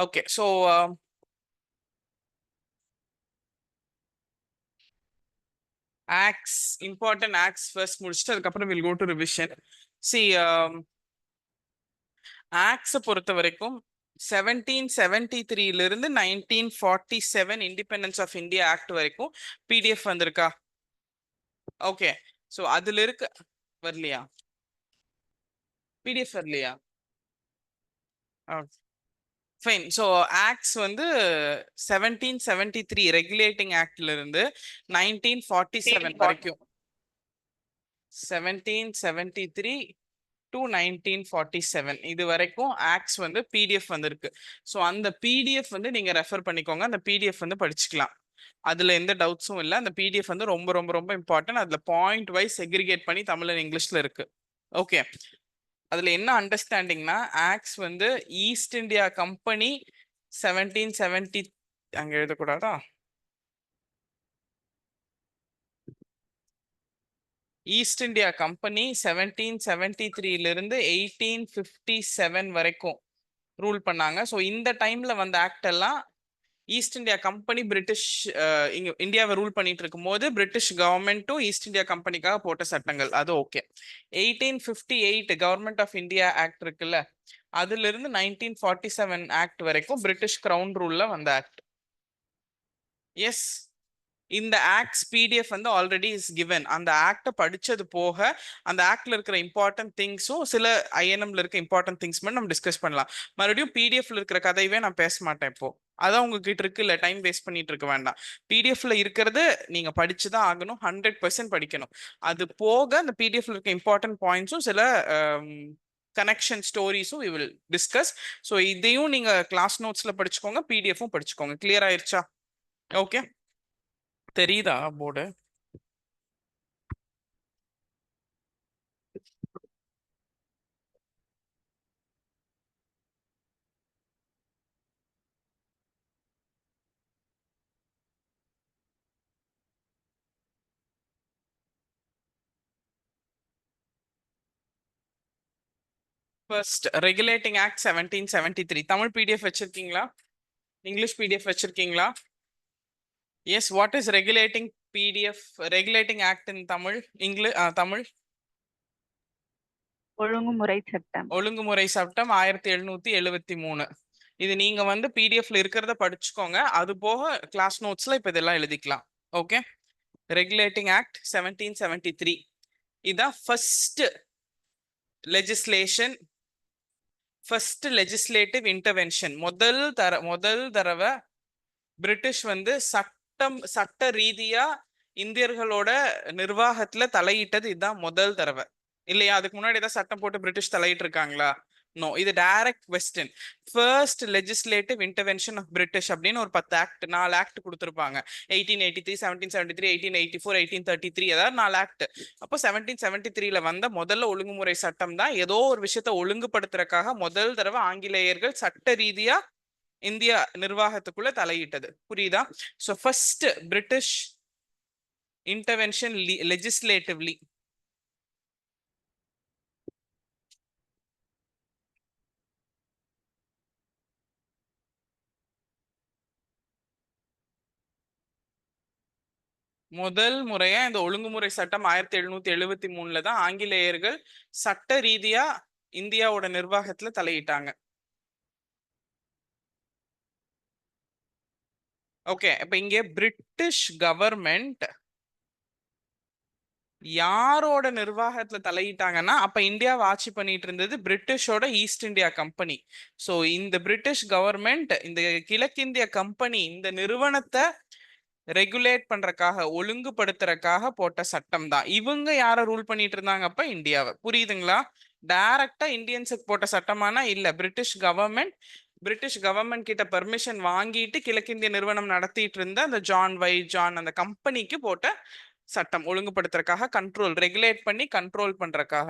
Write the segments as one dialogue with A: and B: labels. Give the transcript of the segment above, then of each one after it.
A: Okay, so acts, important acts first முடிச்சிட்டு அதுக்கப்புறம் we'll go to revision. See, acts பொறுத்த வரைக்கும் 1773 இருந்து 1947 இண்டிபெண்டன்ஸ் ஆஃப் இந்தியா ஆக்ட் வரைக்கும் பிடிஎஃப் வந்திருக்கா? ஓகே, ஸோ அதுல இருக்க வரலையா? பிடிஎஃப் வரலையா? ஃபைன். ஸோ ஆக்ட்ஸ் வந்து 1773 ரெகுலேட்டிங் ஆக்ட்ல இருந்து 1947 வரைக்கும், 1773 டு 1947 இது வரைக்கும் ஆக்ட்ஸ் வந்து பிடிஎஃப் வந்திருக்கு. ஸோ அந்த பிடிஎஃப் வந்து நீங்க ரெஃபர் பண்ணிக்கோங்க. அந்த பிடிஎஃப் வந்து படிச்சுக்கலாம். அதுல எந்த டவுட்ஸும் இல்லை. அந்த பிடிஎஃப் வந்து ரொம்ப ரொம்ப ரொம்ப இம்பார்ட்டன்ட். அதுல பாயிண்ட் வைஸ் செக்ரிகேட் பண்ணி தமிழ் அண்ட் இங்கிலீஷ்ல இருக்கு. ஓகே, அதுல என்ன அண்டர்ஸ்டாண்டிங்னா, ஆக்ட்ஸ் வந்து ஈஸ்ட் இந்தியா கம்பெனி 1770, அங்க எழுதக்கூடாதா? ஈஸ்ட் இந்தியா கம்பெனி 1773 இருந்து 1857 வரைக்கும் ரூல் பண்ணாங்க. ஸோ இந்த டைம்ல வந்த ஆக்ட் எல்லாம் ஈஸ்ட் இந்தியா கம்பெனி பிரிட்டிஷ் இங்க இந்தியாவை ரூல் பண்ணிட்டு இருக்கும் போது பிரிட்டிஷ் கவர்மெண்ட்டும் ஈஸ்ட் இந்தியா கம்பெனிக்காக போட்ட சட்டங்கள். அது okay. 1858 government of India act இருக்குல்ல, அதுல இருந்து 1947 ஆக்ட் வரைக்கும் பிரிட்டிஷ் கிரவுன் ரூல்ல வந்த ஆக்ட். எஸ், இந்த ஆக்ட்ஸ் பிடிஎஃப் வந்து ஆல்ரெடி இஸ் கிவன். அந்த ஆக்டை படிச்சது போக அந்த ஆக்ட்ல இருக்கிற இம்பார்ட்டன்ட் திங்ஸும் சில ஐஎன்எம்ல இருக்க இம்பார்ட்டன்ட் திங்ஸ் மட்டும் நம்ம டிஸ்கஸ் பண்ணலாம். மறுபடியும் பிடிஎஃப்ல இருக்கிற கதையவே நான் பேச மாட்டேன் இப்போ. அதான் உங்ககிட்ட இருக்கு, இல்ல டைம் வேஸ்ட் பண்ணிட்டு இருக்க வேண்டாம். பிடிஎஃப்ல இருக்கிறது நீங்க படிச்சுதான் ஆகணும், 100% படிக்கணும். அது போக அந்த பிடிஎஃப்ல இருக்க இம்பார்ட்டன்ட் பாயிண்ட்ஸும் சில கனெக்ஷன் ஸ்டோரிஸும் வி வில் டிஸ்கஸ். ஸோ இதையும் நீங்க கிளாஸ் நோட்ஸ்ல படிச்சுக்கோங்க, பிடிஎஃப்பும் படிச்சுக்கோங்க. கிளியர் ஆயிருச்சா? ஓகே, தெரியுதா board? First regulating act 1773 Tamil PDF வச்சிருக்கீங்களா? இங்கிலீஷ் பிடிஎஃப் வச்சிருக்கீங்களா? Yes, what is regulating PDF, regulating act in Tamil? Tamil
B: ஒழுங்குமுறை சட்டம்.
A: ஒழுங்குமுறை சட்டம் 1773. இது நீங்க வந்து பிடிஎஃப்ல இருக்கிறத படிச்சுக்கோங்க. அது போக கிளாஸ் நோட்ஸ்ல இப்ப இதெல்லாம் எழுதிக்கலாம். ஓகே, ரெகுலேட்டிங் ஆக்ட் 1773 இதான் first legislation, first legislative intervention. முதல் தடவை பிரிட்டிஷ் வந்து சட்ட ரீதியா இந்தியர்களோட நிர்வாகத்துல தலையிட்டது இதுதான் முதல் தடவை இல்லையா? அதுக்கு முன்னாடி ஏதாவது சட்டம் போட்டு பிரிட்டிஷ் தலையிட்டு இருக்காங்களா? நோ, இது direct western first legislative intervention of British அப்படின்னு ஒரு 10 ஆக்ட், 4 ஆக்ட் கொடுத்துருப்பாங்க. 1883, 1773, 1884, 1833, அதாவது 4 ஆக்ட். அப்போ 1773 வந்த முதல்ல ஒழுங்குமுறை சட்டம் தான் ஏதோ ஒரு விஷயத்த ஒழுங்குபடுத்துறதுக்காக முதல் தடவை ஆங்கிலேயர்கள் சட்ட ரீதியா இந்தியா நிர்வாகத்துக்குள்ள தலையிட்டது. புரியுதா? So first British intervention legislatively. முதல் முறையா இந்த ஒழுங்குமுறை சட்டம் 1773 தான் ஆங்கிலேயர்கள் சட்ட ரீதியா இந்தியாவோட நிர்வாகத்துல தலையிட்டாங்க. ஓகே, இப்ப இங்க பிரிட்டிஷ் கவர்மெண்ட் யாரோட நிர்வாகத்துல தலையிட்டாங்கன்னா, அப்ப இந்தியாவை ஆட்சி பண்ணிட்டு இருந்தது பிரிட்டிஷோட ஈஸ்ட் இந்தியா கம்பெனி. சோ இந்த பிரிட்டிஷ் கவர்மெண்ட் இந்த கிழக்கிந்திய கம்பெனி இந்த நிறுவனத்தை ரெகுலேட் பண்றதுக்காக, ஒழுங்குபடுத்துறதுக்காக போட்ட சட்டம் தான். இவங்க யார ரூல் பண்ணிட்டு இருந்தாங்க அப்ப? இந்தியாவை. புரியுதுங்களா? டைரக்டா இந்தியன்ஸுக்கு போட்ட சட்டமானா இல்ல, பிரிட்டிஷ் கவர்மெண்ட் கிட்ட பெர்மிஷன் வாங்கிட்டு கிழக்கிந்திய நிறுவனம் நடத்திட்டு இருந்த அந்த ஜான் அந்த கம்பெனிக்கு போட்ட சட்டம், ஒழுங்குபடுத்துறதுக்காக, கண்ட்ரோல் ரெகுலேட் பண்ணி கண்ட்ரோல் பண்றதுக்காக.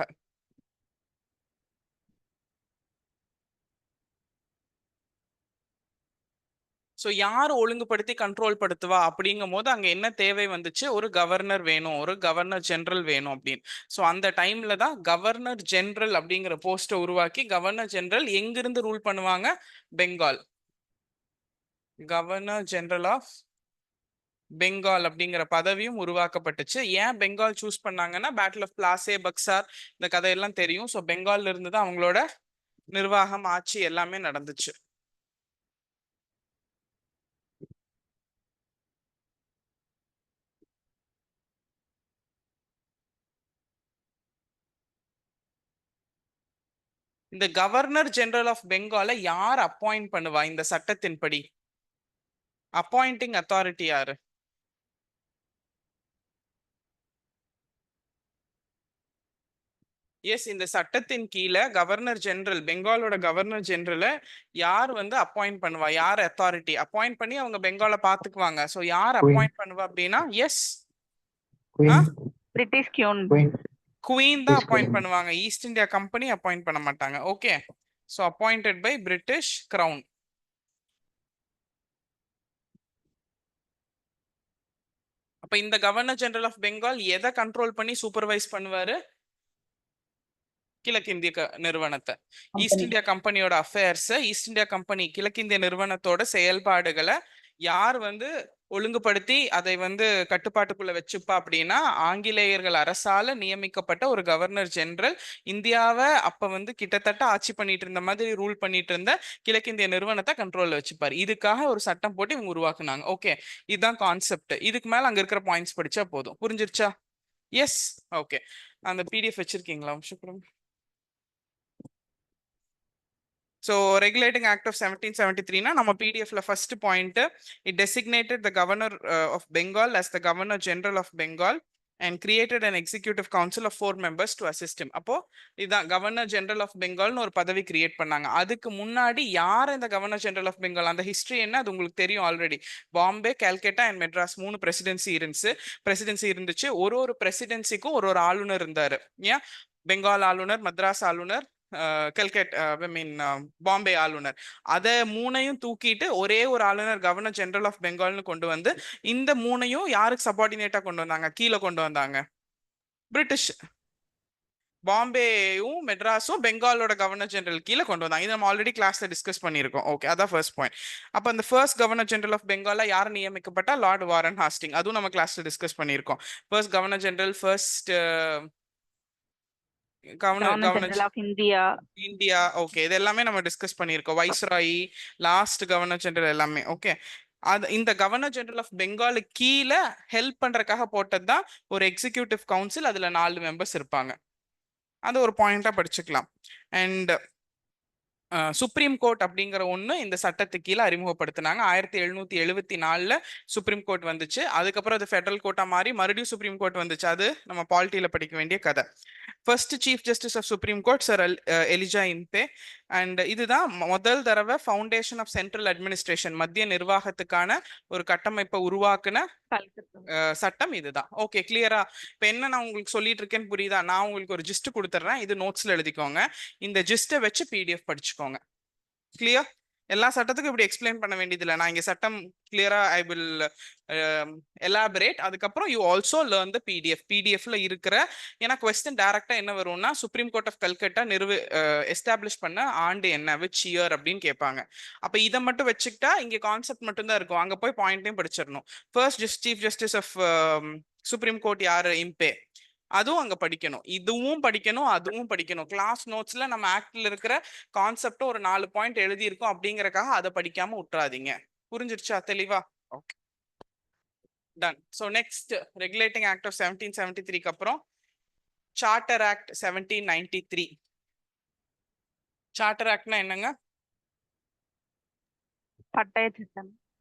A: ஸோ யார் ஒழுங்குபடுத்தி கண்ட்ரோல் படுத்துவா அப்படிங்கும் போது அங்க என்ன தேவை வந்துச்சு? ஒரு கவர்னர் வேணும், ஒரு கவர்னர் ஜெனரல் வேணும் அப்படின்னு. ஸோ அந்த டைம்ல தான் கவர்னர் ஜெனரல் அப்படிங்கிற போஸ்ட்டை உருவாக்கி, கவர்னர் ஜெனரல் எங்கிருந்து ரூல் பண்ணுவாங்க? Bengal. Governor general of Bengal அப்படிங்கிற பதவியும் உருவாக்கப்பட்டுச்சு. ஏன் பெங்கால் சூஸ் பண்ணாங்கன்னா பேட்டில் ஆஃப் பிளாசே பக்சார் இந்த கதையெல்லாம் தெரியும். ஸோ பெங்கால்ல இருந்து தான் அவங்களோட நிர்வாகம் ஆட்சி எல்லாமே நடந்துச்சு. இந்த கவர்னர் ஜெனரல் ஆஃப் பெங்காலை யார் அப்பாயிண்ட் பண்ணுவா இந்த சட்டத்தின்படி? அப்பாயிண்டிங் அத்தாரிட்டி யாரு? எஸ், இந்த சட்டத்தின் கீழே கவர்னர் ஜெனரல், பெங்காலோட கவர்னர் ஜெனரலை யார் வந்து அப்பாயிண்ட் பண்ணுவா? யார் அத்தாரிட்டி அப்பாயிண்ட் பண்ணி அவங்க பெங்காலை பாத்துக்குவாங்க? ஸோ யார் அப்பாயிண்ட் பண்ணுவா அப்படின்னா எஸ்
B: பிரிட்டிஷ் கியூன்.
A: குவீன் தான் அப்பாயிண்ட் பண்ணுவாங்க. ஈஸ்ட் இந்தியா கம்பெனி அப்பாயிண்ட் பண்ண மாட்டாங்க. Okay, so appointed by British crown. அப்ப இந்த கவர்னர் ஜெனரல் ஆஃப் பெங்கால் எதை கண்ட்ரோல் பண்ணி சூப்பர்வைஸ் பண்ணுவாரு? கிழக்கிந்திய நிறுவனத்தை, ஈஸ்ட் இந்தியா கம்பெனியோட அஃபேர்ஸ், ஈஸ்ட் இந்தியா கம்பெனி கிழக்கிந்திய நிறுவனத்தோட செயல்பாடுகளை யார் வந்து ஒழுங்குபடுத்தி அதை வந்து கட்டுப்பாட்டுக்குள்ள வச்சுப்பா அப்படின்னா ஆங்கிலேயர்கள் அரசால நியமிக்கப்பட்ட ஒரு கவர்னர் ஜெனரல். இந்தியாவை அப்ப வந்து கிட்டத்தட்ட ஆட்சி பண்ணிட்டு இருந்த மாதிரி ரூல் பண்ணிட்டு இருந்த கிழக்கிந்திய நிறுவனத்தை கண்ட்ரோல்ல வச்சுப்பாரு. இதுக்காக ஒரு சட்டம் போட்டு இவங்க உருவாக்குனாங்க. ஓகே, இதுதான் கான்செப்ட். இதுக்கு மேல அங்க இருக்கிற பாயிண்ட்ஸ் படிச்சா போதும். புரிஞ்சிருச்சா? Yes, okay. அந்த பிடிஎஃப் வச்சிருக்கீங்களா? Subram. So Regulating Act of 1773 na நம்ம PDF la first point, it designated the governor of Bengal as the governor general of Bengal and created an executive council of 4 members to assist him. அப்போ இதான் governor general of பெங்கால்னு ஒரு பதவி create பண்ணாங்க. அதுக்கு முன்னாடி யார் இந்த கவர்னர் ஜெனரல் ஆஃப் பெங்கால், அந்த ஹிஸ்டரி என்ன அது உங்களுக்கு தெரியும் already. Bombay, Calcutta and Madras 3 presidency இருந்துச்சு. ஒரு பிரசிடென்சிக்கும் ஒரு ஆளுநர் இருந்தாரு. ஏன்? பெங்கால் ஆளுநர், மദ്രാஸ் ஆளுநர், கல்கட்டா ஐ மீன் பாம்பே ஆளுநர். அதை மூணையும் தூக்கிட்டு ஒரே ஒரு ஆளுநர் கவர்னர் ஜெனரல் ஆஃப் பெங்கால்னு கொண்டு வந்து இந்த மூணையும் யாருக்கு சப்பார்டினேட்டா கொண்டு வந்தாங்க? கீழே கொண்டு வந்தாங்க பிரிட்டிஷ். பாம்பேயும் மெட்ராஸும் பெங்காலோட கவர்னர் ஜெனரல் கீழே கொண்டு வந்தாங்க. இது நம்ம ஆல்ரெடி கிளாஸ்ல டிஸ்கஸ் பண்ணியிருக்கோம். ஓகே, அதான் ஃபர்ஸ்ட் பாயிண்ட். அப்ப அந்த ஃபர்ஸ்ட் கவர்னர் ஜெனரல் ஆஃப் பெங்கால யார் நியமிக்கப்பட்டா? Lord Warren Hastings. அதுவும் நம்ம கிளாஸ்ல டிஸ்கஸ் பண்ணியிருக்கோம். First governor general, first
B: governor of India.
A: Okay, இது எல்லாமே நம்ம டிஸ்கஸ் பண்ணியிருக்கோம். வைஸ்ராய், லாஸ்ட் கவர்னர் ஜெனரல் எல்லாமே. ஓகே, அது இந்த கவர்னர் ஜெனரல் ஆஃப் பெங்காலு கீழே ஹெல்ப் பண்றதுக்காக போட்டது தான் ஒரு எக்ஸிக்யூட்டிவ் கவுன்சில். அதுல 4 மெம்பர்ஸ் இருப்பாங்க. அது ஒரு பாயிண்டா படிச்சுக்கலாம். அண்ட் சுப்ரீம் கோர்ட் அப்படிங்கிற ஒண்ணு இந்த சட்டத்துக்கு கீழே அறிமுகப்படுத்தினாங்க. 1774 சுப்ரீம் கோர்ட் வந்துச்சு. அதுக்கப்புறம் அது ஃபெடரல் கோர்ட்டா மாறி மறுபடியும் சுப்ரீம் கோர்ட் வந்துச்சு. அது நம்ம பாலிட்டியில படிக்க வேண்டிய கதை. First chief justice of supreme court sir Elijah Impey. And இதுதான் முதல் தடவை ஃபவுண்டேஷன் ஆஃப் சென்ட்ரல் அட்மினிஸ்ட்ரேஷன், மத்திய நிர்வாகத்துக்கான ஒரு கட்டமைப்பை உருவாக்குன சட்டம் இதுதான். ஓகே, கிளியரா? இப்ப என்ன நான் உங்களுக்கு சொல்லிட்டு இருக்கேன்னு புரியுதா? நான் உங்களுக்கு ஒரு ஜிஸ்ட் கொடுத்துட்றேன், இது நோட்ஸ்ல எழுதிக்கோங்க. இந்த ஜிஸ்ட்டை வச்சு பிடிஎஃப் படிச்சுக்கோங்க. கிளியர்? எல்லா சட்டத்துக்கும் இப்படி எக்ஸ்பிளைன் பண்ண வேண்டியது இல்லை. நான் இங்க சட்டம் கிளியரா ஐ வில் எலாபரேட். அதுக்கப்புறம் யூ ஆல்சோ லேர்ன் த பிடிஎஃப்ல இருக்கிற. ஏன்னா கொஸ்டின் டைரக்டா என்ன வரும்னா supreme court of Calcutta establish பண்ண ஆண்டு என்ன, விச் இயர் அப்படின்னு கேட்பாங்க. அப்ப இதை மட்டும் வச்சுக்கிட்டா இங்க கான்செப்ட் மட்டும் தான் இருக்கும். அங்க போய் பாயிண்ட்டையும் படிச்சிடணும். First chief justice of supreme court யாரு? இம்பே. அதுவும் அங்க படிக்கணும், இதுவும் படிக்கணும், அதுவும் படிக்கணும். கிளாஸ் நோட்ஸ்ல நம்ம ஆக்ட்ல இருக்கிற கான்செப்ட் ஒரு 4 பாயிண்ட் எழுதி இருக்கும் அப்படிங்கறக்காக அதை படிக்காம விட்டுறாதீங்க. புரிஞ்சிருச்சா தெளிவா? Okay, done. So next regulating act of 1773க்கு அப்புறம் சார்ட்டர் ஆக்ட் 1793. சார்ட்டர் ஆக்ட்னா என்னங்க?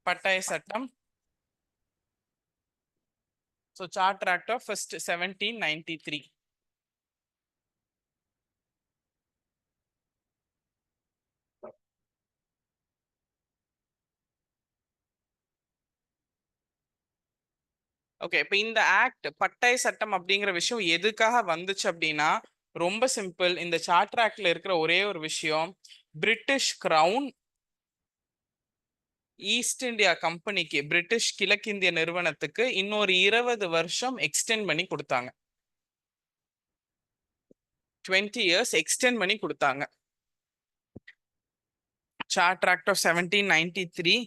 A: பட்டய சட்டம். So Charter Act of first 1793. Okay, இப்போ இந்த ஆக்ட் பட்டய சட்டம் அப்படிங்கிற விஷயம் எதுக்காக வந்துச்சு அப்படின்னா ரொம்ப சிம்பிள். இந்த சார்ட்டர் ஆக்ட்ல இருக்கிற ஒரே ஒரு விஷயம், பிரிட்டிஷ் கிரவுன் ஈஸ்ட் இந்தியா கம்பெனிக்கு, பிரிட்டிஷ் கிழக்கிந்திய நிறுவனத்துக்கு இன்னொரு 20 வருஷம் எக்ஸ்டெண்ட் பண்ணி கொடுத்தாங்க. 20 years எக்ஸ்டெண்ட் பண்ணி கொடுத்தாங்க. Charter act of 1793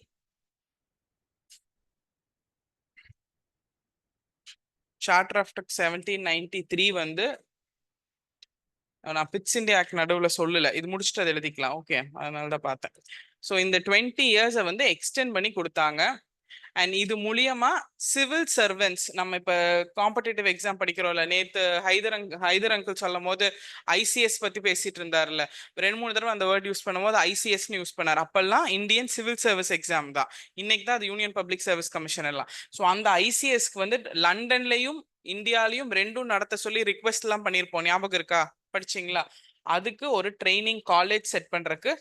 A: charter of 1793 வந்து நான் பிட்ஸ் இந்தியா ஆக்ட் நடுவுல சொல்லல, இது முடிச்சுட்டு அதை எழுதிக்கலாம். ஓகே, அதனால தான் பார்த்தேன். ஸோ இந்த 20 இயர்ஸை வந்து எக்ஸ்டெண்ட் பண்ணி கொடுத்தாங்க. அண்ட் இது மூலியமா சிவில் சர்வெண்ட்ஸ், நம்ம இப்ப காம்படிட்டிவ் எக்ஸாம் படிக்கிறோம்ல, நேத்து ஹைதர் அங்கிள் சொல்லும் போது ஐசிஎஸ் பத்தி பேசிட்டு இருந்தாருல, 2-3 தடவை அந்த வேர்ட் யூஸ் பண்ணும்போது ஐசிஎஸ்னு யூஸ் பண்ணார். அப்பெல்லாம் இந்தியன் சிவில் சர்வீஸ் எக்ஸாம் தான், இன்னைக்கு தான் அது யூனியன் பப்ளிக் சர்வீஸ் கமிஷன் எல்லாம். ஸோ அந்த ஐசிஎஸ்க்கு வந்து லண்டன்லயும் இந்தியாலையும் ரெண்டும் நடத்த சொல்லி ரிக்வெஸ்ட் எல்லாம் பண்ணியிருப்போம், ஞாபகம் இருக்கா? படிச்சீங்களா? அதுக்கு ஒரு ட்ரைனிங் காலேஜ் செட் பண்றதுக்கு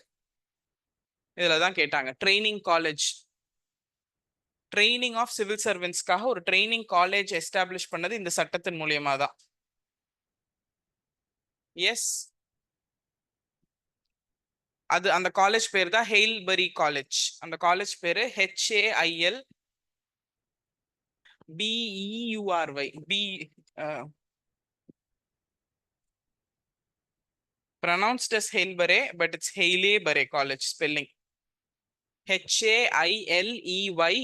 A: இதுலதான் கேட்டாங்க. ட்ரைனிங் ஆஃப் சிவில் சர்வெண்ட்ஸ்க்காக ஒரு ட்ரைனிங் காலேஜ் எஸ்டாப்ளிஷ் பண்ணது இந்த சட்டத்தின் மூலியமா தான். எஸ், அது அந்த காலேஜ் பேர் தான் ஹெயில்பரி காலேஜ். அந்த காலேஜ் பேரு HAILBEURY be pronounced as Hailbury, but it's Haileybury College spelling. HAILEYBURY.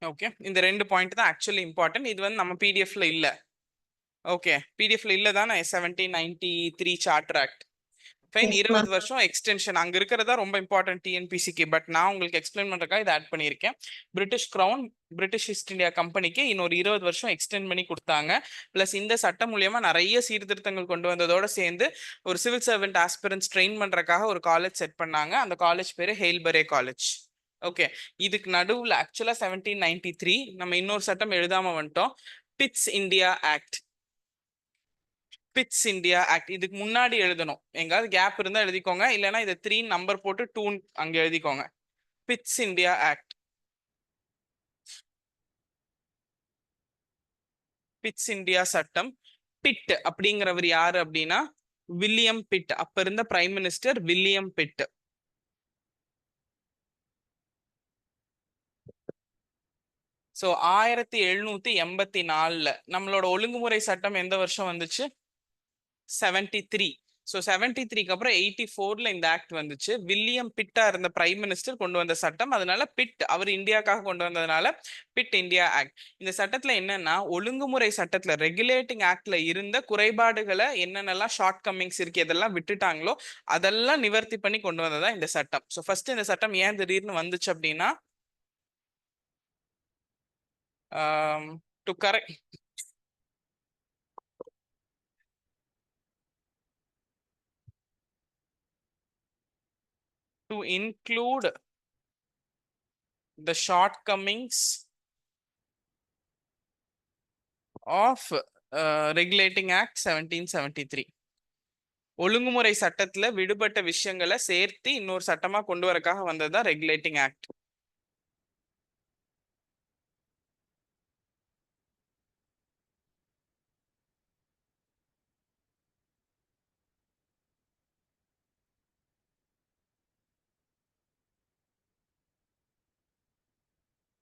A: Okay, இந்த 2 பாயிண்ட் தான் ஆக்சுவலி இம்பார்ட்டன்ட். இது வந்து நம்ம பிடிஎஃப்ல இல்ல. ஓகே, பிடிஎஃப்ல இல்ல தானே 1793 சார்ட்டர் ஆக்ட். ஃபைன், 20 வருஷம் எக்ஸ்டென்ஷன் அங்க இருக்கிறதா ரொம்ப இம்பார்ட்டன்ட் டிஎன்பிசிக்கு. பட் நான் உங்களுக்கு எக்ஸ்பிளைன் பண்றதுக்காக இதை ஆட் பண்ணியிருக்கேன். British crown British east India கம்பெனிக்கு இன்னொரு 20 வருஷம் எக்ஸ்டெண்ட் பண்ணி கொடுத்தாங்க. பிளஸ் இந்த சட்டம் மூலியமா நிறைய சீர்திருத்தங்கள் கொண்டு வந்ததோட சேர்ந்து ஒரு சிவில் சர்வெண்ட் ஆஸ்பிரன்ஸ் ட்ரெயின் பண்றதுக்காக ஒரு காலேஜ் செட் பண்ணாங்க. அந்த காலேஜ் பேரு ஹெயில்பரே காலேஜ். ஓகே, இதுக்கு நடுவுல ஆக்சுவலா 1793 நம்ம இன்னொரு சட்டம் எழுதாம வந்துட்டோம், bits India act. Pitt's India act இதுக்கு முன்னாடி எழுதணும், எங்காவது கேப் இருந்தா எழுதிக்கோங்க, இல்லைன்னா இதை 3 நம்பர் போட்டு 2 அங்க எழுதிக்கோங்க. Bits India act. Pitt's India சட்டம். பிட் அப்படிங்கிறவர் யாரு அப்படின்னா வில்லியம் பிட். அப்ப இருந்த prime minister William bit. So 1784 நம்மளோட ஒழுங்குமுறை சட்டம் எந்த வருஷம் வந்துச்சு? 73. ஸோ 73க்கு அப்புறம் 84ல இந்த ஆக்ட் வந்துச்சு. வில்லியம் பிட்டா இருந்த பிரைம் மினிஸ்டர் கொண்டு வந்த சட்டம். அதனால பிட் அவர் இந்தியாக்காக கொண்டு வந்ததுனால பிட் இந்தியா ஆக்ட். இந்த சட்டத்துல என்னன்னா, ஒழுங்குமுறை சட்டத்துல ரெகுலேட்டிங் ஆக்ட்ல இருந்த குறைபாடுகளை என்னென்னலாம் ஷார்ட் கம்மிங்ஸ் இருக்கு எதெல்லாம் விட்டுட்டாங்களோ அதெல்லாம் நிவர்த்தி பண்ணி கொண்டு வந்ததா இந்த சட்டம். ஸோ ஃபர்ஸ்ட் இந்த சட்டம் ஏன் திடீர்னு வந்துச்சு அப்படின்னா, to correct to include the shortcomings of Regulating Act 1773. ஒழுங்குமுறை சட்டத்துல விடுபட்ட விஷயங்களை சேர்த்து இன்னொரு சட்டமா கொண்டு வரக்காக வந்ததுதான் ரெகுலேட்டிங் ஆக்ட்.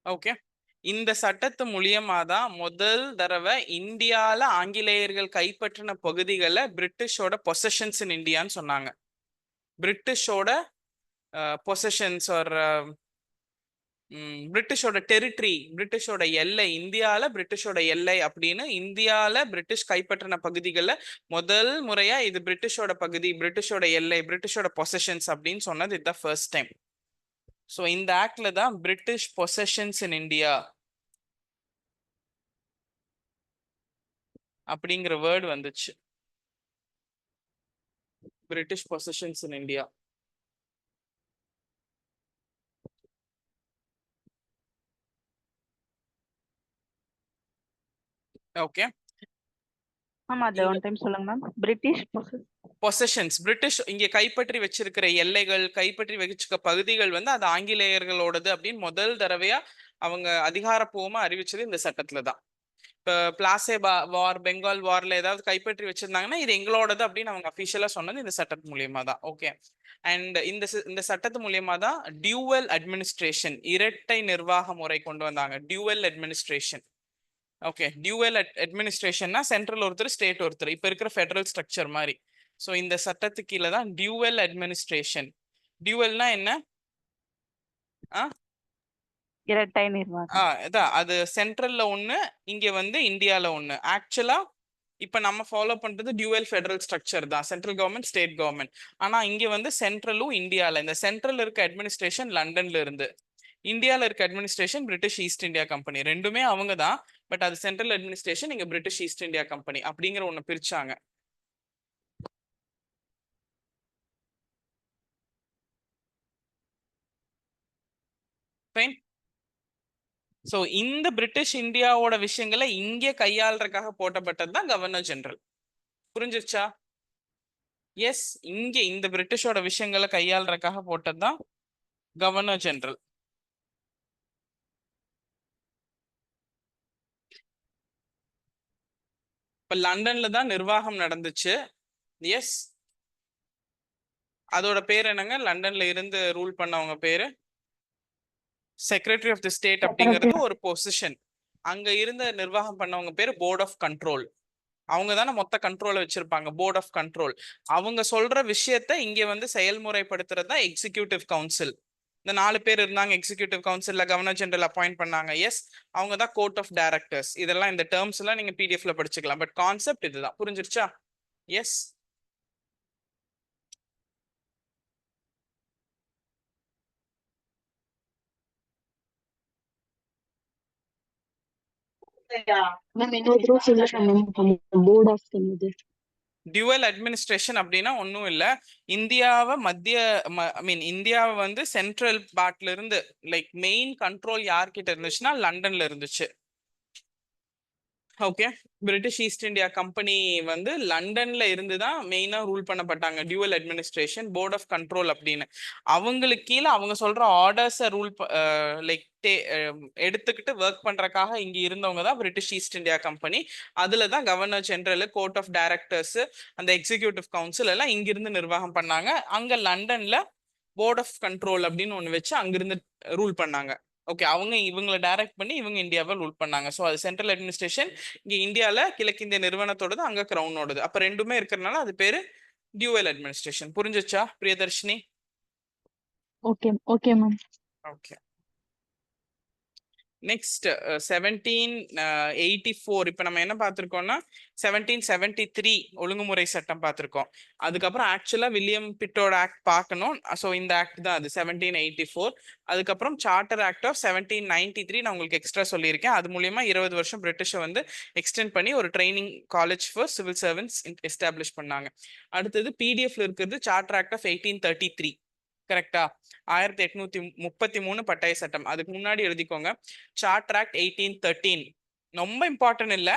A: ஓகே, இந்த சட்டத்து மூலியமா தான் முதல் தடவை இந்தியால ஆங்கிலேயர்கள் கைப்பற்றின பகுதிகளை பிரிட்டிஷோட பொசஷன்ஸ் இன் இந்தியான்னு சொன்னாங்க. பிரிட்டிஷோட பொசஷன்ஸ் ஒரு பிரிட்டிஷோட டெரிட்டரி, பிரிட்டிஷோட எல்லை, இந்தியால பிரிட்டிஷோட எல்லை அப்படின்னு இந்தியால பிரிட்டிஷ் கைப்பற்றின பகுதிகளை முதல் முறையா இது பிரிட்டிஷோட பகுதி, பிரிட்டிஷோட எல்லை, பிரிட்டிஷோட பொசஷன்ஸ் அப்படின்னு சொன்னது இதுதான் ஃபர்ஸ்ட் டைம். ஸோ இந்த ஆக்ட்ல தான் பிரிட்டிஷ் பொசஷன்ஸ் இன் இந்தியா அப்படிங்கிற வேர்டு வந்துச்சு. British possessions in India. Okay,
B: ma'am அது ஒன் டைம் சொல்லுங்க மேம். பிரிட்டிஷ்
A: பொசஷன்ஸ், பிரிட்டிஷ் இங்க கைப்பற்றி வச்சிருக்கிற எல்லைகள், கைப்பற்றி வச்சிருக்க பகுதிகள் வந்து அது ஆங்கிலேயர்களோடது அப்படின்னு முதல் தடவையா அவங்க அதிகாரப்பூர்வமா அறிவிச்சது இந்த சட்டத்துல தான். இப்போ பிளாசே வார், பெங்கால் வார்ல ஏதாவது கைப்பற்றி வச்சிருந்தாங்கன்னா இது எங்களோடது அப்படின்னு அவங்க அபிஷியலா சொன்னது இந்த சட்டத்து மூலியமா தான். ஓகே, அண்ட் இந்த சட்டத்து மூலியமா தான் டியூவல் அட்மினிஸ்ட்ரேஷன், இரட்டை நிர்வாக முறை கொண்டு வந்தாங்க. டியூவல் அட்மினிஸ்ட்ரேஷன் ஓகே, டியூவல் அட்மினிஸ்ட்ரேஷன்னா சென்ட்ரல் ஒருத்தர் ஸ்டேட் ஒருத்தர், இப்ப இருக்கிற ஃபெடரல் ஸ்ட்ரக்சர் மாதிரி. ஸோ இந்த சட்டத்துக்கு கீழே தான் டியூவல் அட்மினிஸ்ட்ரேஷன். டியூவல்னா என்ன?
B: இரட்டை நிர்வாகம்.
A: இதான், அது சென்ட்ரல்ல ஒண்ணு, இங்க வந்து இந்தியால ஒண்ணு. ஆக்சுவலா இப்ப நம்ம ஃபாலோ பண்றது டியூவல் ஃபெடரல் ஸ்ட்ரக்சர் தான், சென்ட்ரல் கவர்மெண்ட் ஸ்டேட் கவர்மெண்ட். ஆனா இங்க வந்து சென்ட்ரலும் இந்தியால, இந்த சென்ட்ரல் இருக்க அட்மினிஸ்ட்ரேஷன் லண்டன்ல இருந்து, இந்தியால இருக்க administration British east India company. ரெண்டுமே அவங்க தான், பட் அது சென்ட்ரல் அட்மினிஸ்ட்ரேஷன், இங்க பிரிட்டிஷ் ஈஸ்ட் இந்தியா கம்பெனி அப்படிங்கிற ஒண்ணு பிரிச்சாங்க. ஸோ இந்த பிரிட்டிஷ் இந்தியாவோட விஷயங்களை இங்கே கையாளுறதுக்காக போட்டப்பட்டது தான் கவர்னர் ஜெனரல். புரிஞ்சிருச்சா? எஸ், இங்க இந்த பிரிட்டிஷோட விஷயங்களை கையாளுறதுக்காக போட்டது தான் கவர்னர் ஜெனரல். இப்ப லண்டன்ல தான் நிர்வாகம் நடந்துச்சு. எஸ், அதோட பேர் என்னங்க? லண்டன்ல இருந்து ரூல் பண்ணவங்க பேரு செக்ரட்டரி ஆஃப் தி ஸ்டேட் அப்படிங்கிறது ஒரு பொசிஷன். அங்க இருந்த நிர்வாகம் பண்ணவங்க பேரு போர்ட் ஆஃப் கண்ட்ரோல். அவங்க தானே மொத்த கண்ட்ரோலை வச்சிருப்பாங்க, போர்ட் ஆஃப் கண்ட்ரோல். அவங்க சொல்ற விஷயத்த இங்க வந்து செயல்முறைப்படுத்துறது தான் எக்ஸிகியூட்டிவ் கவுன்சில். இந்த 4 பேர் இருந்தாங்க எக்ஸிகியூட்டிவ் கவுன்சில்ல, கவர்னர் ஜெனரல் அப்பாயிண்ட் பண்ணாங்க. எஸ், அவங்க தான் கோர்ட் ஆஃப் டைரக்டர்ஸ். இதெல்லாம் இந்த டேர்ம்ஸ் எல்லாம் நீங்க பிடிஎஃப்ல படிச்சுக்கலாம், பட் கான்செப்ட் இதுதான். புரிஞ்சிருச்சா? எஸ். டியூவல் அட்மினிஸ்ட்ரேஷன் அப்படின்னா ஒன்றும் இல்லை, இந்தியாவை மத்திய ஐ மீன் இந்தியாவை வந்து சென்ட்ரல் பார்ட்ல இருந்து, லைக் மெயின் கண்ட்ரோல் யார்கிட்ட இருந்துச்சுன்னா லண்டன்ல இருந்துச்சு. Okay, British east India company வந்து லண்டன்ல இருந்து தான் மெயினா ரூல் பண்ணப்பட்டாங்க. Dual administration, board of control அப்படின்னு. அவங்களுக்கு கீழே அவங்க சொல்ற ஆர்டர்ஸை ரூல் லைக் எடுத்துக்கிட்டு ஒர்க் பண்றதுக்காக இங்க இருந்தவங்க தான் பிரிட்டிஷ் ஈஸ்ட் இந்தியா கம்பெனி. அதுல தான் governor general, court of directors, அந்த எக்ஸிகியூட்டிவ் கவுன்சில் எல்லாம் இங்கிருந்து நிர்வாகம் பண்ணாங்க. அங்க லண்டன்ல போர்ட் ஆஃப் கண்ட்ரோல் அப்படின்னு ஒண்ணு வச்சு அங்கிருந்து ரூல் பண்ணாங்க. ஓகே, அவங்க இவங்களை டைரக்ட் பண்ணி இவங்க இந்தியாவை ரூல் பண்ணாங்க. ஸோ அது சென்ட்ரல் அட்மினிஸ்ட்ரேஷன். இங்க இந்தியால கிழக்கிந்திய நிறுவனத்தோடது, அங்க கிரவுனோடது. அப்ப ரெண்டுமே இருக்கிறதுனால அது பேரு டியூவல் அட்மினிஸ்ட்ரேஷன். புரிஞ்சிச்சா Priyadarshini?
B: Okay okay ma'am.
A: Okay, next 1784. இப்ப நம்ம என்ன பார்த்திருக்கோம்னா 1773 ஒழுங்குமுறை சட்டம் பார்த்திருக்கோம். அதுக்கப்புறம் ஆக்சுவலா வில்லியம் பிட்டோட ஆக்ட் பார்க்கணும். ஸோ இந்த ஆக்ட் தான் அது 1784. அதுக்கப்புறம் சார்ட்டர் ஆக்ட் ஆஃப் 1793 நான் உங்களுக்கு எக்ஸ்ட்ரா சொல்லியிருக்கேன். அது மூலியமா 20 வருஷம் பிரிட்டிஷை வந்து எக்ஸ்டெண்ட் பண்ணி ஒரு training college for civil சர்வன்ஸ் establish பண்ணாங்க. அடுத்தது பிடிஎஃப்ல இருக்கிறது சார்ட்டர் ஆக்ட் ஆஃப் 1833. கரெக்டா? 1833 பட்டய சட்டம். அதுக்கு முன்னாடி எழுதிக்கோங்க, சார்ட்டர் ஆக்ட் 1813. ரொம்ப இம்பார்ட்டன்ட் இல்ல,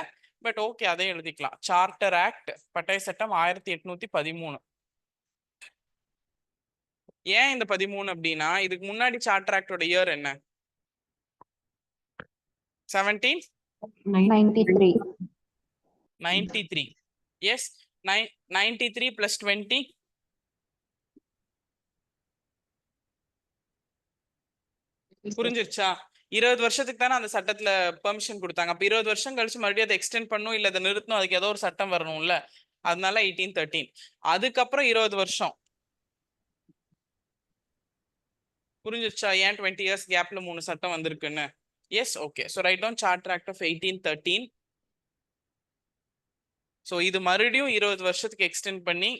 A: பட் ஓகே அதையும் எழுதிக்கலாம். சார்ட்டர் ஆக்ட் பட்டய சட்டம் 1813. ஏன் இந்த 13 அப்படின்னா, இதுக்கு முன்னாடி சார்ட்டர் ஆக்டோட இயர் என்ன? 1793. S, 93 plus 20. புரிஞ்சிருச்சா? 20 வருஷத்துக்கு தானே அந்த சட்டத்துல பெர்மிஷன் கொடுத்தாங்க. அப்ப 20 வருஷம் கழிச்சு மறுபடியும் அதை எக்ஸ்டெண்ட் பண்ணும், இல்ல அதை நிறுத்தணும், அதுக்கு ஏதோ ஒரு சட்டம் வரணும்ல. அதனால 1813. அதுக்கப்புறம் 20 வருஷம். புரிஞ்சிருச்சா ஏன் 20 இயர்ஸ் கேப்ல 3 சட்டம் வந்திருக்குன்னு? Yes, okay. So write down charter act of 1813. ஸோ இது மறுபடியும் 20 வருஷத்துக்கு எக்ஸ்டெண்ட் பண்ணி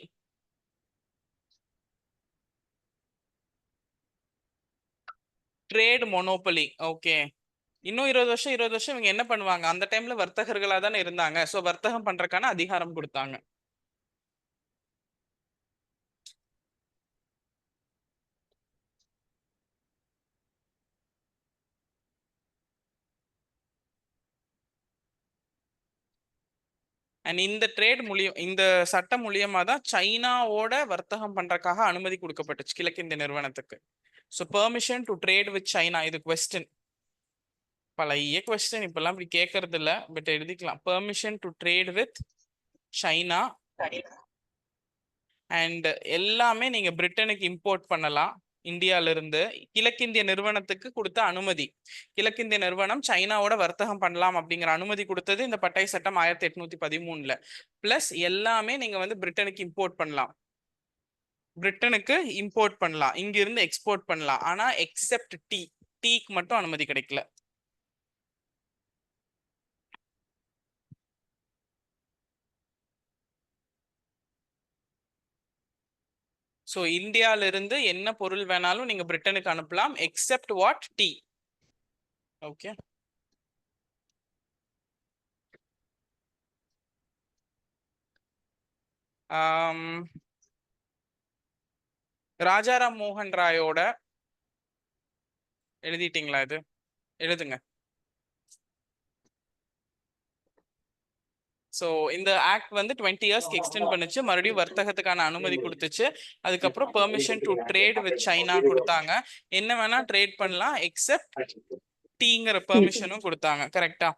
A: ட்ரேட் மொனோபலி. ஓகே, இன்னும் 20 வருஷம் இவங்க என்ன பண்ணுவாங்க? அந்த டைம்ல வர்த்தகர்களா தானே இருந்தாங்க. ஸோ வர்த்தகம் பண்றதுக்கான அதிகாரம் கொடுத்தாங்க. அண்ட் இந்த ட்ரேட் மூலியம், இந்த சட்டம் மூலியமா தான் சைனாவோட வர்த்தகம் பண்றதுக்காக அனுமதி கொடுக்கப்பட்டுச்சு கிழக்கிந்திய நிறுவனத்துக்கு. So permission to trade with China. இது கொஸ்டின், பழைய கொஸ்டின், இப்பெல்லாம் இப்படி கேட்கறது இல்லை, பட் எழுதிக்கலாம். Permission to trade with China. And எல்லாமே நீங்க பிரிட்டனுக்கு இம்போர்ட் பண்ணலாம். இந்தியால இருந்து கிழக்கிந்திய நிறுவனத்துக்கு கொடுத்த அனுமதி. கிழக்கிந்திய நிறுவனம் சைனாவோட வர்த்தகம் பண்ணலாம் அப்படிங்கிற அனுமதி கொடுத்தது இந்த பட்டய சட்டம் 1813. பிளஸ் எல்லாமே நீங்க வந்து பிரிட்டனுக்கு இம்போர்ட் பண்ணலாம், பிரிட்டனுக்கு இம்போர்ட் பண்ணலாம், இங்க இருந்து எக்ஸ்போர்ட் பண்ணலாம். ஆனா எக்ஸெப்ட் டீக்கு மட்டும் அனுமதி கிடைக்கல. ஸோ இந்தியால இருந்து என்ன பொருள் வேணாலும் நீங்க பிரிட்டனுக்கு அனுப்பலாம், except what? Tea. Okay. Rajaram மோகன் ராயோட எழுதிட்டீங்களா? இது எழுதுங்க. ஸோ இந்த ஆக்ட் வந்து 20 இயர்ஸ்க்கு எக்ஸ்டெண்ட் பண்ணுச்சு, மறுபடியும் வர்த்தகத்துக்கான அனுமதி கொடுத்துச்சு. அதுக்கப்புறம் permission to trade with China கொடுத்தாங்க. என்ன வேணா ட்ரேட் பண்ணலாம் எக்ஸெப்ட் டீங்கிற பெர்மிஷனும் கொடுத்தாங்க. கரெக்டா?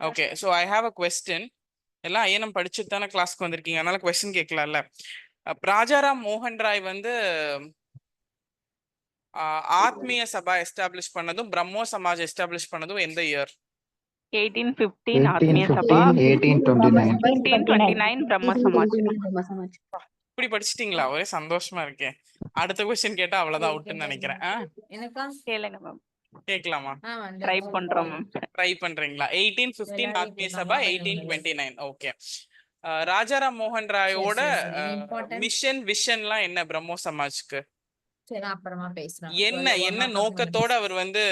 A: Okay. So I have a question. எல்லாம் ஐயனம் படிச்சுட்டு தானே கிளாஸ்க்கு வந்திருக்கீங்க, அதனால கொஸ்டின் கேட்கலாம்ல. ராஜாராம் மோகன் ராய் வந்து ஆத்மீய சபா எஸ்டாப்ளிஷ் பண்ணதும் பிரம்மோ சமாஜ் எஸ்டாப்ளிஷ் பண்ணதும் எந்த இயர்?
B: 1815 ஆத்மிய சபா, 1829 பிரம்ம சமாஜ்.
A: இப்படி படிச்சிட்டீங்களா? ஒரே சந்தோஷமா இருக்கேன். அடுத்த கொஸ்டின் கேட்டா அவ்வளவுதான் அவுட்னு நினைக்கிறேன்.
B: கேளுங்க மேம்.
A: கேட்கலாமா?
B: ட்ரை பண்றோம் மேம்.
A: ட்ரை பண்றீங்களா? 1815 ஆத்மிய சபா, 1829. ஓகே. ராஜாராம் மோகன் ராயோட மிஷன் விஷன்லாம் என்ன பிரம்மோ சமாஜ்க்கு?
C: அப்புறமா பேசலாம்.
A: என்ன என்ன நோக்கத்தோட அவர் வந்து